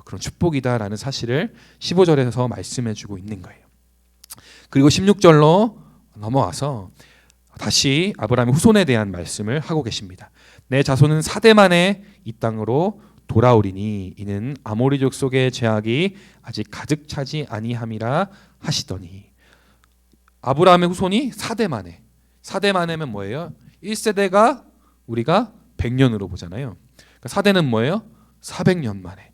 그런 축복이다라는 사실을 15절에서 말씀해 주고 있는 거예요. 그리고 16절로 넘어와서 다시 아브라함의 후손에 대한 말씀을 하고 계십니다. 내 자손은 4대 만에 이 땅으로 돌아오리니 이는 아모리 족속의 죄악이 아직 가득 차지 아니함이라 하시더니 아브라함의 후손이 4대 만에면 뭐예요? 1세대가 우리가 100년으로 보잖아요. 그러니까 4대는 뭐예요? 400년 만에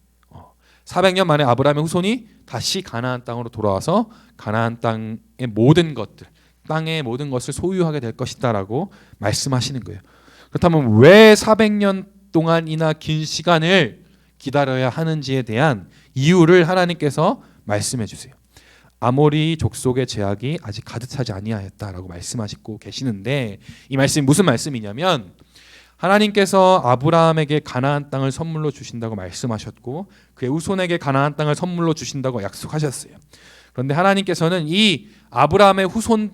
400년 만에 아브라함의 후손이 다시 가나안 땅으로 돌아와서 가나안 땅의 모든 것들 땅의 모든 것을 소유하게 될 것이다라고 말씀하시는 거예요. 그렇다면 왜 400년 동안이나 긴 시간을 기다려야 하는지에 대한 이유를 하나님께서 말씀해 주세요. 아모리 족속의 죄악이 아직 가득 차지 아니하였다라고 말씀하시고 계시는데 이 말씀이 무슨 말씀이냐면 하나님께서 아브라함에게 가나안 땅을 선물로 주신다고 말씀하셨고 그의 후손에게 가나안 땅을 선물로 주신다고 약속하셨어요. 그런데 하나님께서는 이 아브라함의 후손을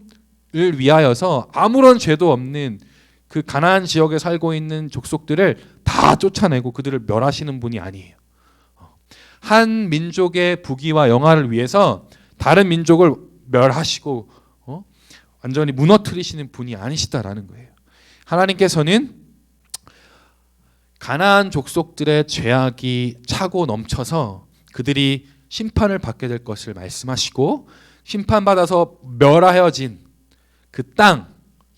위하여서 아무런 죄도 없는 그 가나안 지역에 살고 있는 족속들을 다 쫓아내고 그들을 멸하시는 분이 아니에요. 한 민족의 부귀와 영화를 위해서 다른 민족을 멸하시고 완전히 무너뜨리시는 분이 아니시다라는 거예요. 하나님께서는 가나안 족속들의 죄악이 차고 넘쳐서 그들이 심판을 받게 될 것을 말씀하시고 심판받아서 멸하여진 그 땅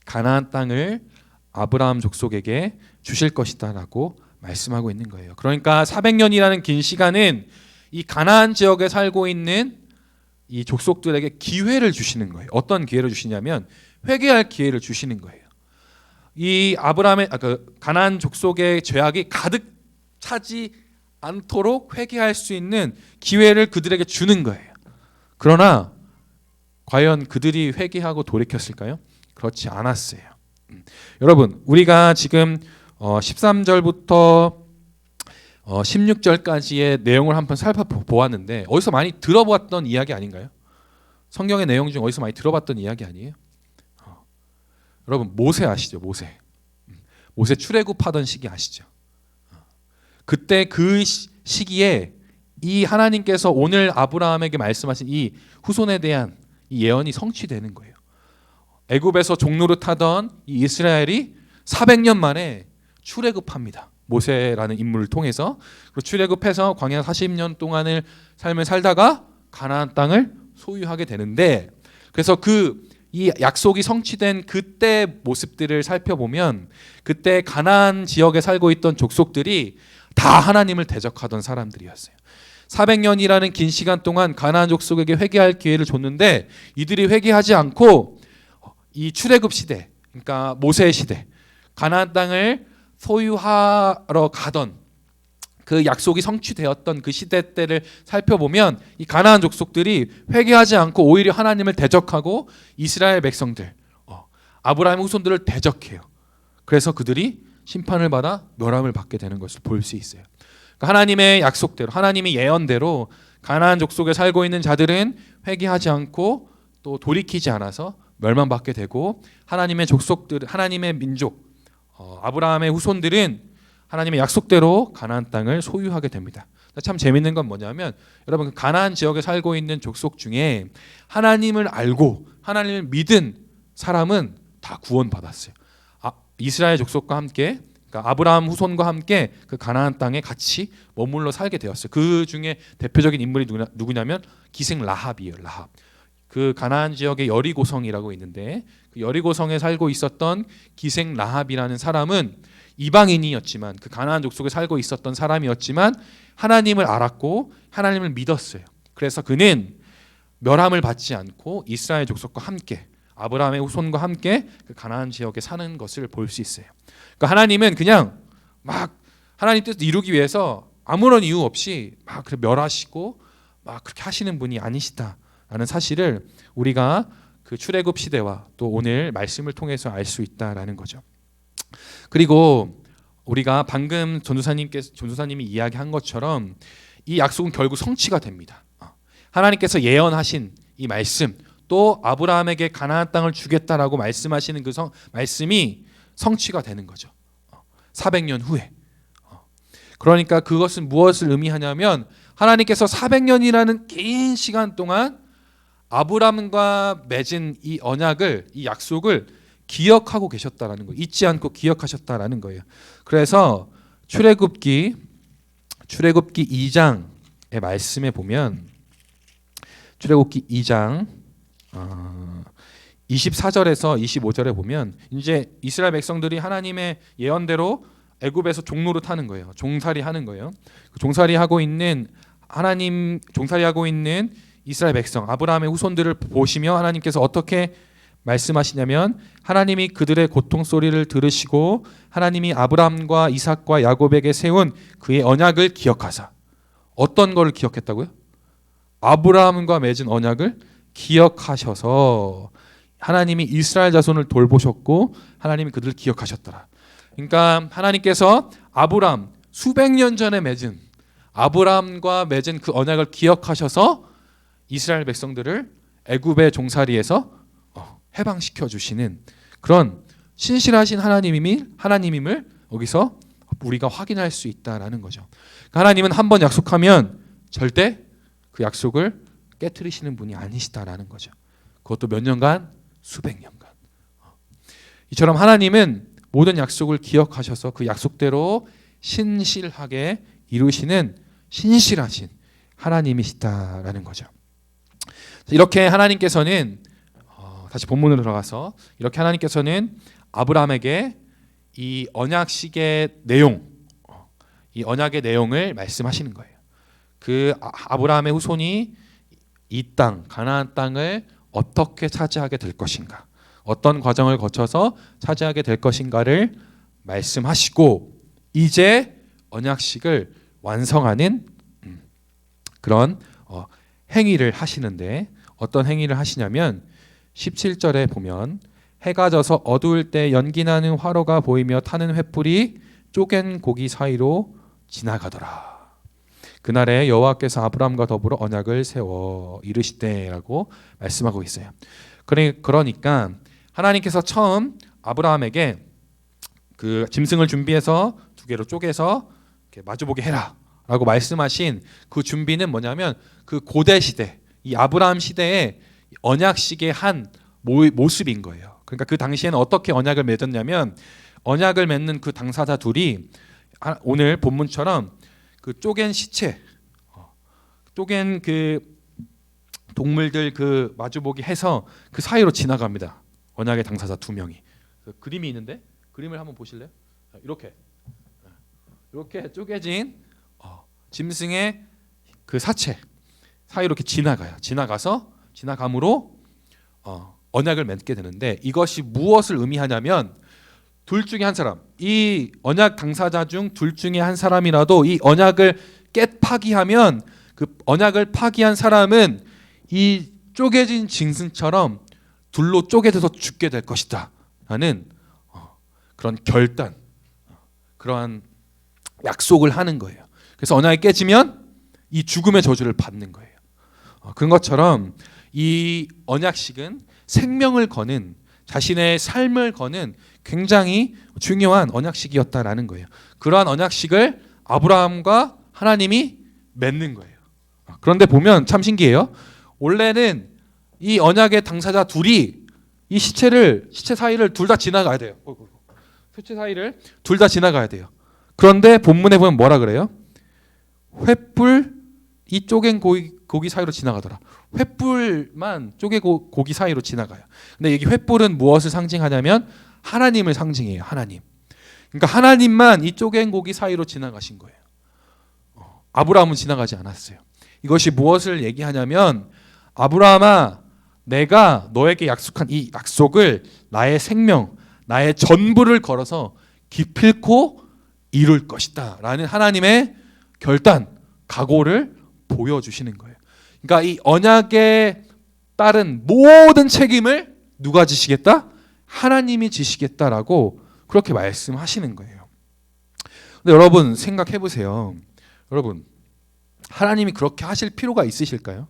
가나안 땅을 아브라함 족속에게 주실 것이다라고 말씀하고 있는 거예요. 그러니까 400년이라는 긴 시간은 이 가나안 지역에 살고 있는 이 족속들에게 기회를 주시는 거예요. 어떤 기회를 주시냐면 회개할 기회를 주시는 거예요. 이 아브라함의 가나안 족속의 죄악이 가득 차지 않도록 회개할 수 있는 기회를 그들에게 주는 거예요. 그러나 과연 그들이 회개하고 돌이켰을까요? 그렇지 않았어요. 여러분, 우리가 지금 13절부터 16절까지의 내용을 한번 살펴보았는데 어디서 많이 들어봤던 이야기 아닌가요? 성경의 내용 중 어디서 많이 들어봤던 이야기 아니에요? 여러분, 모세 아시죠? 모세 출애굽하던 시기 아시죠? 그때 그 시기에 이 하나님께서 오늘 아브라함에게 말씀하신 이 후손에 대한 이 예언이 성취되는 거예요. 애굽에서 종노릇하던 이 이스라엘이 400년 만에 출애굽합니다. 모세라는 인물을 통해서 출애굽해서 광야 40년 동안을 삶을 살다가 가나안 땅을 소유하게 되는데 그래서 이 약속이 성취된 그때 모습들을 살펴보면 그때 가나안 지역에 살고 있던 족속들이 다 하나님을 대적하던 사람들이었어요. 400년이라는 긴 시간 동안 가나안 족속에게 회개할 기회를 줬는데 이들이 회개하지 않고 이 출애굽 시대, 그러니까 모세 시대, 가나안 땅을 소유하러 가던 그 약속이 성취되었던 그 시대 때를 살펴보면 이 가나안 족속들이 회개하지 않고 오히려 하나님을 대적하고 이스라엘 백성들, 아브라함의 후손들을 대적해요. 그래서 그들이 심판을 받아 멸함을 받게 되는 것을 볼 수 있어요. 그러니까 하나님의 약속대로, 하나님의 예언대로 가나안 족속에 살고 있는 자들은 회개하지 않고 또 돌이키지 않아서 멸망받게 되고 하나님의 족속들, 하나님의 민족, 아브라함의 후손들은 하나님의 약속대로 가나안 땅을 소유하게 됩니다. 참 재밌는 건 뭐냐면 여러분 그 가나안 지역에 살고 있는 족속 중에 하나님을 알고 하나님을 믿은 사람은 다 구원받았어요. 이스라엘 족속과 함께 그러니까 아브라함 후손과 함께 그 가나안 땅에 같이 머물러 살게 되었어요. 그 중에 대표적인 인물이 누구냐면 기생 라합이에요. 라합. 그 가나안 지역의 여리고성이라고 있는데 그 여리고성에 살고 있었던 기생 라합이라는 사람은 이방인이었지만 그 가나안 족속에 살고 있었던 사람이었지만 하나님을 알았고 하나님을 믿었어요. 그래서 그는 멸함을 받지 않고 이스라엘 족속과 함께 아브라함의 후손과 함께 그 가나안 지역에 사는 것을 볼 수 있어요. 그러니까 하나님은 그냥 막 하나님 뜻을 이루기 위해서 아무런 이유 없이 막 멸하시고 막 그렇게 하시는 분이 아니시다라는 사실을 우리가 그 출애굽 시대와 또 오늘 말씀을 통해서 알 수 있다라는 거죠. 그리고 우리가 방금 전도사님이 이야기한 것처럼 이 약속은 결국 성취가 됩니다. 하나님께서 예언하신 이 말씀 또 아브라함에게 가나안 땅을 주겠다라고 말씀하시는 그 말씀이 성취가 되는 거죠. 400년 후에. 그러니까 그것은 무엇을 의미하냐면 하나님께서 400년이라는 긴 시간 동안 아브라함과 맺은 이 언약을 이 약속을 기억하고 계셨다라는 거예요. 잊지 않고 기억하셨다라는 거예요. 그래서 출애굽기 2장의 말씀에 보면 출애굽기 2장 24절에서 25절에 보면 이제 이스라엘 백성들이 하나님의 예언대로 애굽에서 종로로 타는 거예요. 종살이 하는 거예요. 종살이 하고 있는 이스라엘 백성 아브라함의 후손들을 보시며 하나님께서 어떻게 말씀하시냐면 하나님이 그들의 고통 소리를 들으시고 하나님이 아브라함과 이삭과 야곱에게 세운 그의 언약을 기억하사. 어떤 거를 기억했다고요? 아브라함과 맺은 언약을 기억하셔서 하나님이 이스라엘 자손을 돌보셨고 하나님이 그들을 기억하셨더라. 그러니까 하나님께서 아브라함 수백 년 전에 맺은 아브라함과 맺은 그 언약을 기억하셔서 이스라엘 백성들을 애굽의 종살이에서 해방시켜 주시는 그런 신실하신 하나님임을 여기서 우리가 확인할 수 있다라는 거죠. 그러니까 하나님은 한번 약속하면 절대 그 약속을 깨트리시는 분이 아니시다라는 거죠. 그것도 몇 년간? 수백 년간. 이처럼 하나님은 모든 약속을 기억하셔서 그 약속대로 신실하게 이루시는 신실하신 하나님이시다라는 거죠. 이렇게 하나님께서는 다시 본문으로 들어가서 이렇게 하나님께서는 아브라함에게 이 언약식의 내용, 이 언약의 내용을 말씀하시는 거예요. 그 아브라함의 후손이 이 땅, 가나안 땅을 어떻게 차지하게 될 것인가, 어떤 과정을 거쳐서 차지하게 될 것인가를 말씀하시고 이제 언약식을 완성하는 그런 행위를 하시는데 어떤 행위를 하시냐면 17절에 보면 해가 져서 어두울 때 연기나는 화로가 보이며 타는 횃불이 쪼갠 고기 사이로 지나가더라. 그날에 여호와께서 아브라함과 더불어 언약을 세워 이르시되라고 말씀하고 있어요. 그러니까 하나님께서 처음 아브라함에게 그 짐승을 준비해서 두 개로 쪼개서 이렇게 마주보게 해라라고 말씀하신 그 준비는 뭐냐면 그 고대 시대, 이 아브라함 시대의 언약식의 한 모습인 거예요. 그러니까 그 당시에는 어떻게 언약을 맺었냐면 언약을 맺는 그 당사자 둘이 오늘 본문처럼 그 쪼갠 시체, 쪼갠 그 동물들 그 마주보기 해서 그 사이로 지나갑니다. 언약의 당사자 두 명이. 그 그림이 있는데 그림을 한번 보실래요? 이렇게 쪼개진 짐승의 그 사체 사이로 이렇게 지나가요. 지나감으로 언약을 맺게 되는데 이것이 무엇을 의미하냐면 둘 중에 한 사람, 이 언약 당사자 중 둘 중에 한 사람이라도 이 언약을 파기하면 그 언약을 파기한 사람은 이 쪼개진 짐승처럼 둘로 쪼개져서 죽게 될 것이다 라는 그런 결단, 그러한 약속을 하는 거예요. 그래서 언약이 깨지면 이 죽음의 저주를 받는 거예요. 그런 것처럼 이 언약식은 생명을 거는 자신의 삶을 거는 굉장히 중요한 언약식이었다라는 거예요. 그러한 언약식을 아브라함과 하나님이 맺는 거예요. 그런데 보면 참 신기해요. 원래는 이 언약의 당사자 둘이 이 시체 사이를 둘 다 지나가야 돼요. 시체 사이를 둘 다 지나가야 돼요. 그런데 본문에 보면 뭐라 그래요? 횃불 이 쪼갠 고기 사이로 지나가더라. 횃불만 쪼개 고기 사이로 지나가요. 근데 여기 횃불은 무엇을 상징하냐면 하나님을 상징해요. 하나님. 그러니까 하나님만 이 쪼갠 고기 사이로 지나가신 거예요. 아브라함은 지나가지 않았어요. 이것이 무엇을 얘기하냐면 아브라함아, 내가 너에게 약속한 이 약속을 나의 생명, 나의 전부를 걸어서 기필코 이룰 것이다 라는 하나님의 결단, 각오를 보여주시는 거예요. 그러니까 이 언약에 따른 모든 책임을 누가 지시겠다? 하나님이 지시겠다라고 그렇게 말씀하시는 거예요. 근데 여러분 생각해 보세요. 여러분, 하나님이 그렇게 하실 필요가 있으실까요?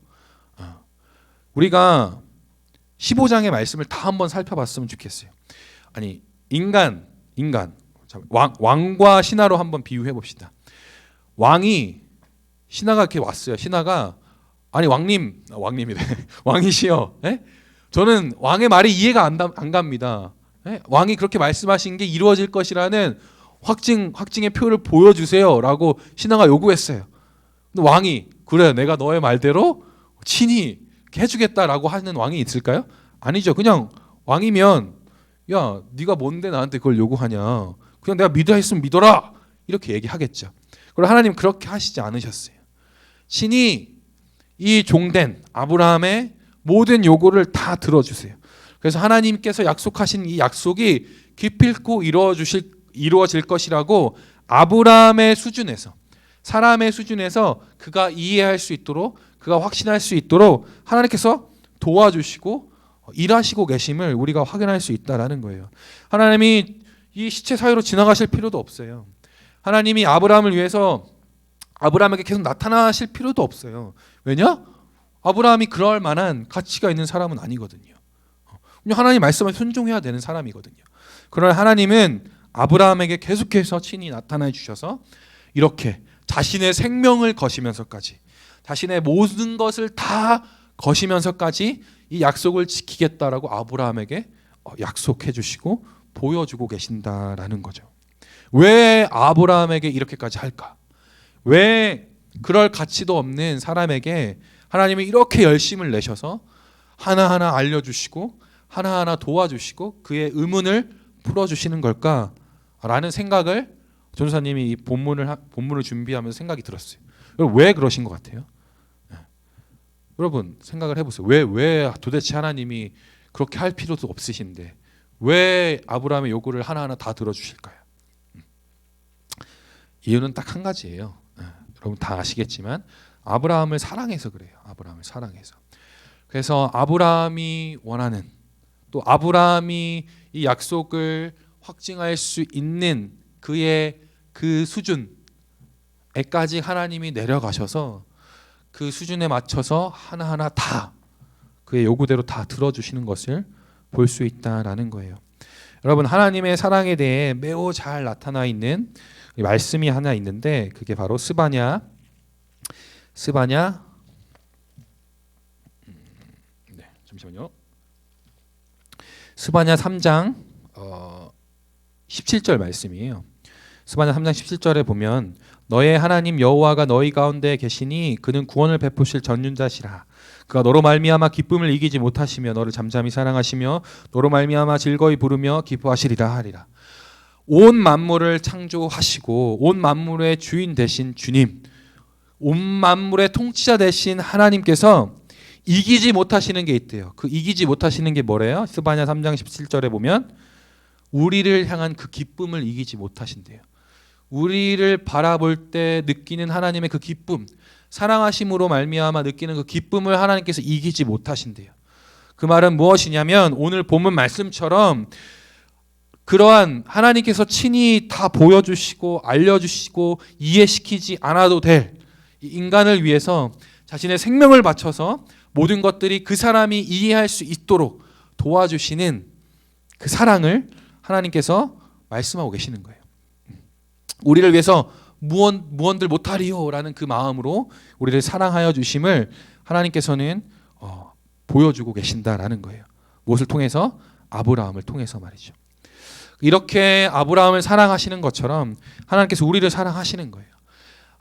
우리가 15장의 말씀을 다 한번 살펴봤으면 좋겠어요. 아니, 인간 왕과 신하로 한번 비유해 봅시다. 신하가 이렇게 왔어요. 신하가 아니 왕님이래. 왕이시여. 에? 저는 왕의 말이 이해가 안 갑니다. 에? 왕이 그렇게 말씀하신 게 이루어질 것이라는 확증의 표를 보여주세요라고 신하가 요구했어요. 근데 왕이 그래 내가 너의 말대로 친히 해주겠다라고 하는 왕이 있을까요? 아니죠. 그냥 왕이면 야 네가 뭔데 나한테 그걸 요구하냐. 그냥 내가 믿어야 했으면 믿어라. 이렇게 얘기하겠죠. 그리고 하나님 그렇게 하시지 않으셨어요. 신이 이 종된 아브라함의 모든 요구를 다 들어주세요. 그래서 하나님께서 약속하신 이 약속이 기필코 이루어질 것이라고 아브라함의 수준에서 사람의 수준에서 그가 이해할 수 있도록 그가 확신할 수 있도록 하나님께서 도와주시고 일하시고 계심을 우리가 확인할 수 있다라는 거예요. 하나님이 이 시체 사이로 지나가실 필요도 없어요. 하나님이 아브라함을 위해서 아브라함에게 계속 나타나실 필요도 없어요. 왜냐? 아브라함이 그럴 만한 가치가 있는 사람은 아니거든요. 하나님 말씀에 순종해야 되는 사람이거든요. 그러나 하나님은 아브라함에게 계속해서 친히 나타나 주셔서 이렇게 자신의 생명을 거시면서까지 자신의 모든 것을 다 거시면서까지 이 약속을 지키겠다라고 아브라함에게 약속해 주시고 보여주고 계신다라는 거죠. 왜 아브라함에게 이렇게까지 할까? 왜 그럴 가치도 없는 사람에게 하나님이 이렇게 열심을 내셔서 하나하나 알려주시고 하나하나 도와주시고 그의 의문을 풀어주시는 걸까? 라는 생각을 전도사님이 이 본문을 준비하면서 생각이 들었어요. 여러분 왜 그러신 것 같아요? 여러분 생각을 해보세요. 왜 도대체 하나님이 그렇게 할 필요도 없으신데 왜 아브라함의 요구를 하나하나 다 들어주실까요? 이유는 딱 한 가지예요. 여러분 다 아시겠지만 아브라함을 사랑해서 그래요. 아브라함을 사랑해서. 그래서 아브라함이 원하는 또 아브라함이 이 약속을 확증할 수 있는 그의 그 수준에까지 하나님이 내려가셔서 그 수준에 맞춰서 하나하나 다 그의 요구대로 다 들어주시는 것을 볼 수 있다라는 거예요. 여러분 하나님의 사랑에 대해 매우 잘 나타나 있는 말씀이 하나 있는데 그게 바로 스바냐 잠시만요. 스바냐 3장 17절 말씀이에요. 스바냐 3장 17절에 보면 너의 하나님 여호와가 너희 가운데 계시니 그는 구원을 베푸실 전륜자시라. 그가 너로 말미암아 기쁨을 이기지 못하시며 너를 잠잠히 사랑하시며 너로 말미암아 즐거이 부르며 기뻐하시리라 하리라. 온 만물을 창조하시고 온 만물의 주인 되신 주님, 온 만물의 통치자 되신 하나님께서 이기지 못하시는 게 있대요. 그 이기지 못하시는 게 뭐래요? 스바냐 3장 17절에 보면 우리를 향한 그 기쁨을 이기지 못하신대요. 우리를 바라볼 때 느끼는 하나님의 그 기쁨, 사랑하심으로 말미암아 느끼는 그 기쁨을 하나님께서 이기지 못하신대요. 그 말은 무엇이냐면 오늘 본문 말씀처럼 그러한 하나님께서 친히 다 보여주시고 알려주시고 이해시키지 않아도 될 인간을 위해서 자신의 생명을 바쳐서 모든 것들이 그 사람이 이해할 수 있도록 도와주시는 그 사랑을 하나님께서 말씀하고 계시는 거예요. 우리를 위해서 무언들 못하리요라는 그 마음으로 우리를 사랑하여 주심을 하나님께서는 보여주고 계신다라는 거예요. 무엇을 통해서? 아브라함을 통해서 말이죠. 이렇게 아브라함을 사랑하시는 것처럼 하나님께서 우리를 사랑하시는 거예요.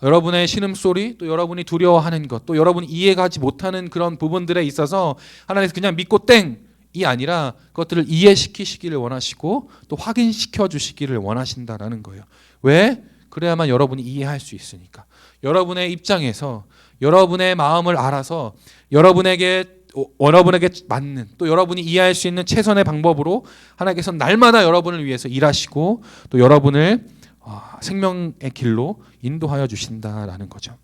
여러분의 신음소리, 또 여러분이 두려워하는 것, 또 여러분이 이해가지 못하는 그런 부분들에 있어서 하나님께서 그냥 믿고 땡이 아니라 그것들을 이해시키시기를 원하시고 또 확인시켜 주시기를 원하신다라는 거예요. 왜? 그래야만 여러분이 이해할 수 있으니까. 여러분의 입장에서 여러분의 마음을 알아서 여러분에게 맞는, 또 여러분이 이해할 수 있는 최선의 방법으로 하나님께서 날마다 여러분을 위해서 일하시고 또 여러분을 생명의 길로 인도하여 주신다라는 거죠.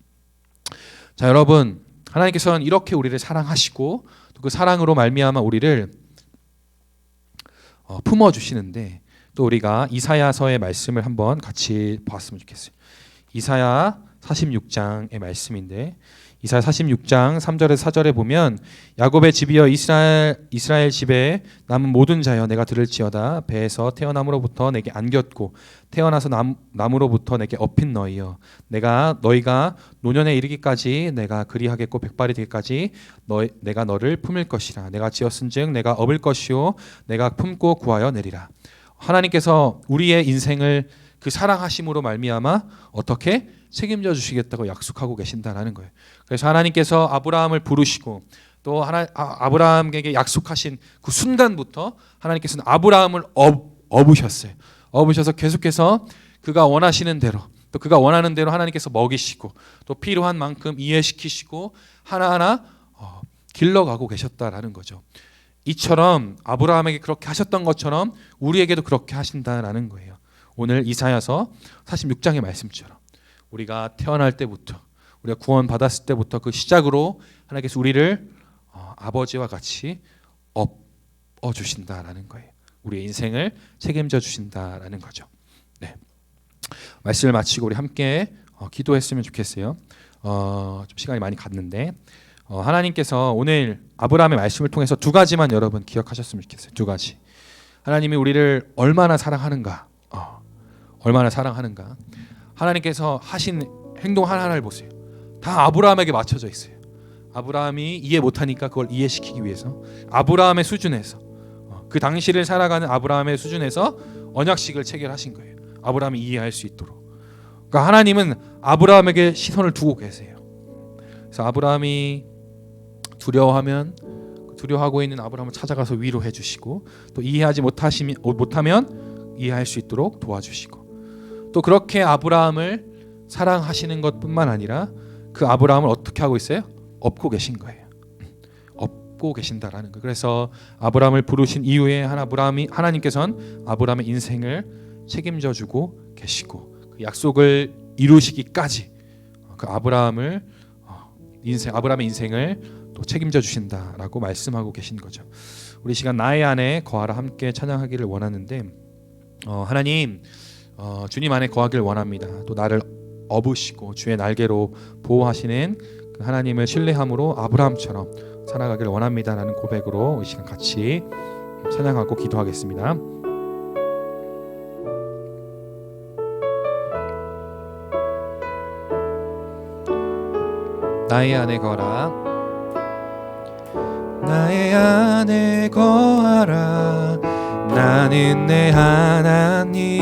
자, 여러분, 하나님께서는 이렇게 우리를 사랑하시고 또 그 사랑으로 말미암아 우리를 품어 주시는데, 또 우리가 이사야서의 말씀을 한번 같이 보았으면 좋겠어요. 이사야 46장의 말씀인데, 이사야 46장 3절에서 4절에 보면 야곱의 집이여 이스라엘 집에 남은 모든 자여 내가 들을지어다. 배에서 태어남으로부터 내게 안겼고 태어나서 남으로부터 내게 업힌 너희여, 너희가 노년에 이르기까지 내가 그리하겠고 백발이 되기까지 내가 너를 품을 것이라. 내가 지었은즉 내가 업을 것이요 내가 품고 구하여 내리라. 하나님께서 우리의 인생을 그 사랑하심으로 말미암아 어떻게 책임져 주시겠다고 약속하고 계신다라는 거예요. 그래서 하나님께서 아브라함을 부르시고 또 아브라함에게 약속하신 그 순간부터 하나님께서는 아브라함을 업으셨어요. 업으셔서 계속해서 그가 원하시는 대로, 또 그가 원하는 대로 하나님께서 먹이시고 또 필요한 만큼 이해시키시고 하나하나 길러가고 계셨다라는 거죠. 이처럼 아브라함에게 그렇게 하셨던 것처럼 우리에게도 그렇게 하신다라는 거예요. 오늘 이사야서 46장의 말씀처럼 우리가 태어날 때부터, 우리가 구원 받았을 때부터 그 시작으로 하나님께서 우리를 아버지와 같이 업어 주신다라는 거예요. 우리의 인생을 책임져 주신다라는 거죠. 네. 말씀을 마치고 우리 함께 기도했으면 좋겠어요. 좀 시간이 많이 갔는데 하나님께서 오늘 아브라함의 말씀을 통해서 두 가지만 여러분 기억하셨으면 좋겠어요. 두 가지. 하나님이 우리를 얼마나 사랑하는가. 얼마나 사랑하는가. 하나님께서 하신 행동 하나하나를 보세요. 다 아브라함에게 맞춰져 있어요. 아브라함이 이해 못하니까 그걸 이해시키기 위해서 아브라함의 수준에서, 그 당시를 살아가는 아브라함의 수준에서 언약식을 체결하신 거예요. 아브라함이 이해할 수 있도록. 그러니까 하나님은 아브라함에게 시선을 두고 계세요. 그래서 아브라함이 두려워하고 있는 아브라함을 찾아가서 위로해 주시고, 또 이해하지 못하면 이해할 수 있도록 도와주시고, 또 그렇게 아브라함을 사랑하시는 것뿐만 아니라 그 아브라함을 어떻게 하고 있어요? 업고 계신 거예요. 업고 계신다라는 거예요. 그래서 아브라함을 부르신 이후에 하나님께서는 아브라함의 인생을 책임져 주고 계시고, 그 약속을 이루시기까지 그 아브라함의 인생을 또 책임져 주신다라고 말씀하고 계신 거죠. 우리 시간 나의 안에 거하라 함께 찬양하기를 원하는데, 하나님, 주님 안에 거하기를 원합니다. 또 나를 업으시고 주의 날개로 보호하시는 그 하나님을 신뢰함으로 아브라함처럼 살아가기를 원합니다라는 고백으로 이 시간 같이 찬양하고 기도하겠습니다. 나의 안에 거하라. 나의 안에 거하라. 나는 내 하나님이니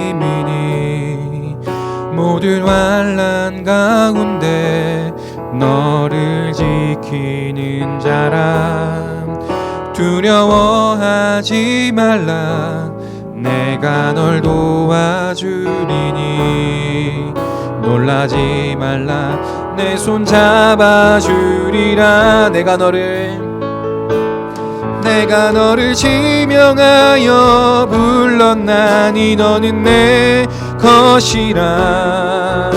모든 환난 가운데 너를 지키는 자라. 두려워하지 말라. 내가 널 도와주리니 놀라지 말라. 내 손 잡아주리라. 내가 너를 지명하여 불렀나니 너는 내 것이라.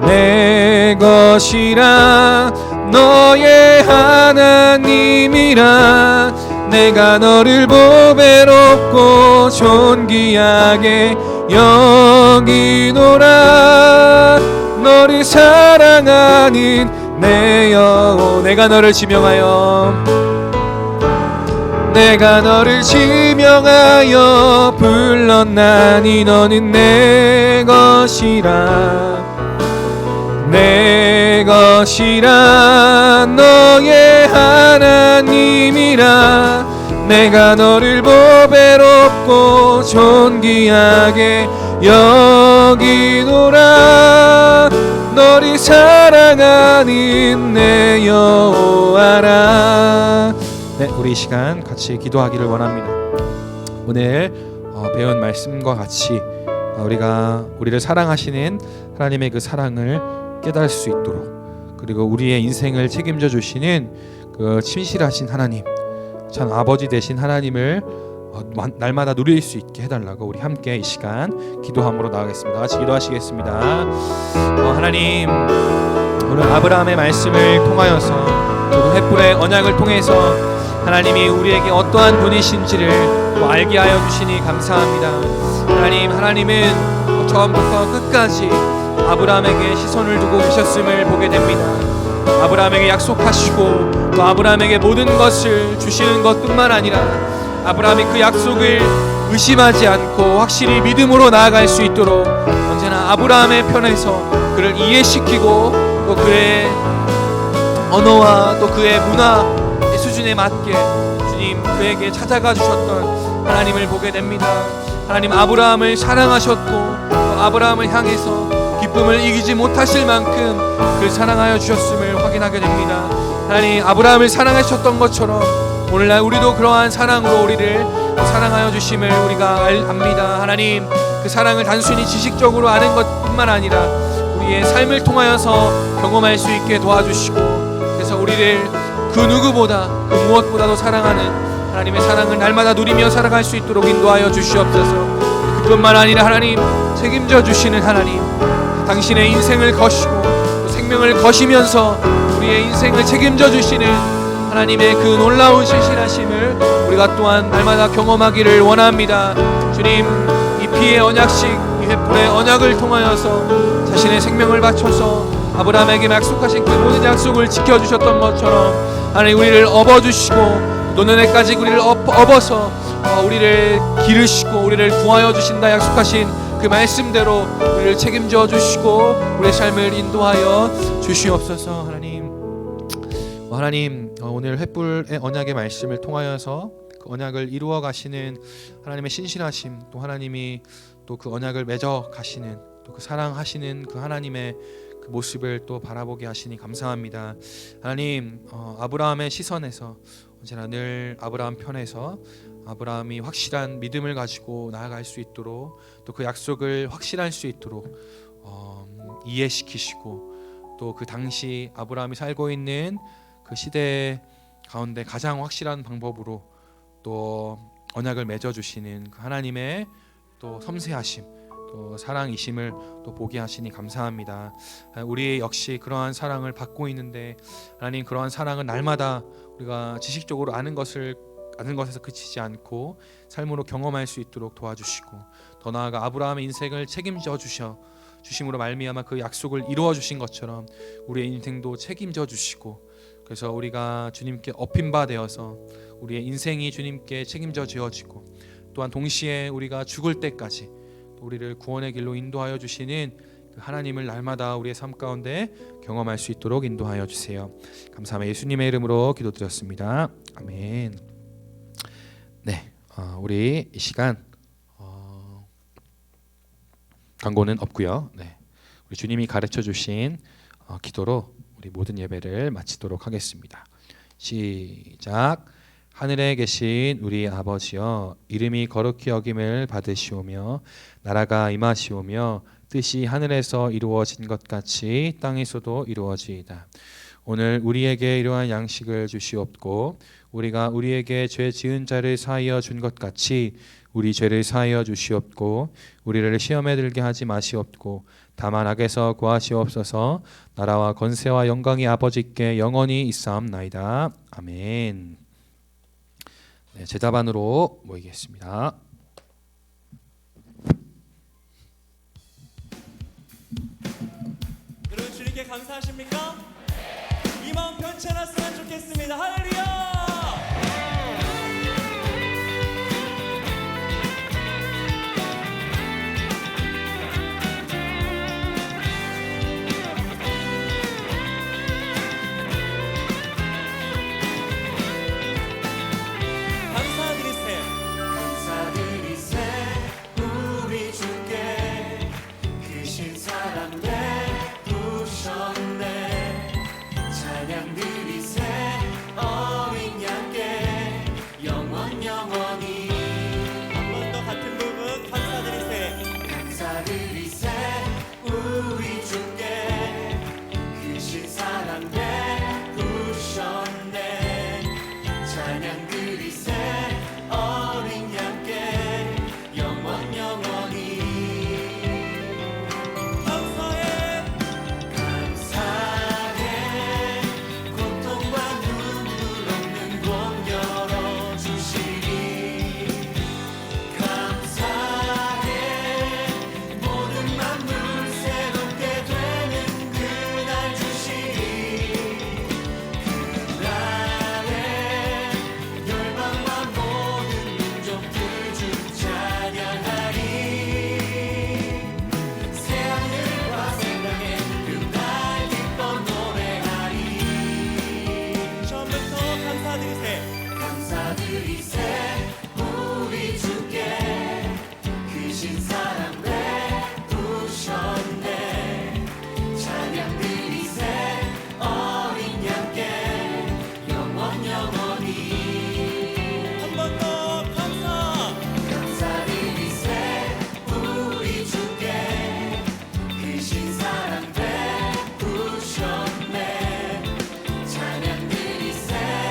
내 것이라. 너의 하나님이라. 내가 너를 보배롭고 존귀하게 여기노라. 너를 사랑하는 내 영혼. 내가 너를 지명하여 내가 너를 지명하여 불렀나니 너는 내 것이라 내 것이라 너의 하나님이라 내가 너를 보배롭고 존귀하게 여기노라 너를 사랑하는 내 여호와라. 네, 우리 이 시간 같이 기도하기를 원합니다. 오늘 배운 말씀과 같이 우리가 우리를 사랑하시는 하나님의 그 사랑을 깨달을 수 있도록 그리고 우리의 인생을 책임져 주시는 그 신실하신 하나님 참 아버지 되신 하나님을 날마다 누릴 수 있게 해달라고 우리 함께 이 시간 기도함으로 나가겠습니다. 같이 기도하시겠습니다. 하나님 오늘 아브라함의 말씀을 통하여서 또 횃불의 언약을 통해서 하나님이 우리에게 어떠한 분이신지를 알게 하여 주시니 감사합니다. 하나님은 처음부터 끝까지 아브라함에게 시선을 두고 계셨음을 보게 됩니다. 아브라함에게 약속하시고 또 아브라함에게 모든 것을 주시는 것뿐만 아니라 아브라함이 그 약속을 의심하지 않고 확실히 믿음으로 나아갈 수 있도록 언제나 아브라함의 편에서 그를 이해시키고 또 그의 언어와 또 그의 문화의 수준에 맞게 주님 그에게 찾아가 주셨던 하나님을 보게 됩니다. 하나님 아브라함을 사랑하셨고 또 아브라함을 향해서 기쁨을 이기지 못하실 만큼 그를 사랑하여 주셨음을 확인하게 됩니다. 하나님 아브라함을 사랑하셨던 것처럼 오늘날 우리도 그러한 사랑으로 우리를 사랑하여 주심을 우리가 압니다. 하나님 그 사랑을 단순히 지식적으로 아는 것뿐만 아니라 우리의 삶을 통하여서 경험할 수 있게 도와주시고 그래서 우리를 그 누구보다 그 무엇보다도 사랑하는 하나님의 사랑을 날마다 누리며 살아갈 수 있도록 인도하여 주시옵소서. 그뿐만 아니라 하나님 책임져 주시는 하나님 당신의 인생을 거시고 또 생명을 거시면서 우리의 인생을 책임져 주시는 하나님의 그 놀라운 신실하심을 우리가 또한 날마다 경험하기를 원합니다. 주님 이 피의 언약식 이 횃불의 언약을 통하여서 자신의 생명을 바쳐서 아브라함에게 약속하신 그 모든 약속을 지켜주셨던 것처럼 하나님 우리를 업어주시고 노년에까지 우리를 업어서 우리를 기르시고 우리를 구하여 주신다 약속하신 그 말씀대로 우리를 책임져 주시고 우리의 삶을 인도하여 주시옵소서. 하나님 오늘 횃불의 언약의 말씀을 통하여서 그 언약을 이루어 가시는 하나님의 신실하심 또 하나님이 또 그 언약을 맺어 가시는 또 그 사랑하시는 그 하나님의 그 모습을 또 바라보게 하시니 감사합니다. 하나님 아브라함의 시선에서 언제나 늘 아브라함 편에서 아브라함이 확실한 믿음을 가지고 나아갈 수 있도록 또 그 약속을 확실할 수 있도록 이해시키시고 또 그 당시 아브라함이 살고 있는 그 시대 가운데 가장 확실한 방법으로 또 언약을 맺어 주시는 그 하나님의 또 섬세하심 또 사랑이심을 또 보게 하시니 감사합니다. 우리 역시 그러한 사랑을 받고 있는데 하나님 그러한 사랑은 날마다 우리가 지식적으로 아는 것에서 그치지 않고 삶으로 경험할 수 있도록 도와주시고 더 나아가 아브라함의 인생을 책임져 주심으로 말미암아 그 약속을 이루어 주신 것처럼 우리의 인생도 책임져 주시고 그래서 우리가 주님께 업힌 바 되어서 우리의 인생이 주님께 책임져 지어지고 또한 동시에 우리가 죽을 때까지 우리를 구원의 길로 인도하여 주시는 그 하나님을 날마다 우리의 삶 가운데 경험할 수 있도록 인도하여 주세요. 감사하며 예수님의 이름으로 기도드렸습니다. 아멘. 네, 우리 이 시간 광고는 없고요. 네, 우리 주님이 가르쳐 주신 기도로 우리 모든 예배를 마치도록 하겠습니다. 시작. 하늘에 계신 우리 아버지여 이름이 거룩히 여김을 받으시오며 나라가 임하시오며 뜻이 하늘에서 이루어진 것 같이 땅에서도 이루어지이다. 오늘 우리에게 이러한 양식을 주시옵고 우리가 우리에게 죄 지은 자를 사하여 준 것 같이 우리 죄를 사하여 주시옵고 우리를 시험에 들게 하지 마시옵고 다만 악에서 구하시옵소서. 나라와 권세와 영광이 아버지께 영원히 있사옵나이다. 아멘. 네, 제자반으로 모이겠습니다. 여러분 주님께 감사하십니까? 이 마음 변치 않았으면 좋겠습니다. 할렐루야.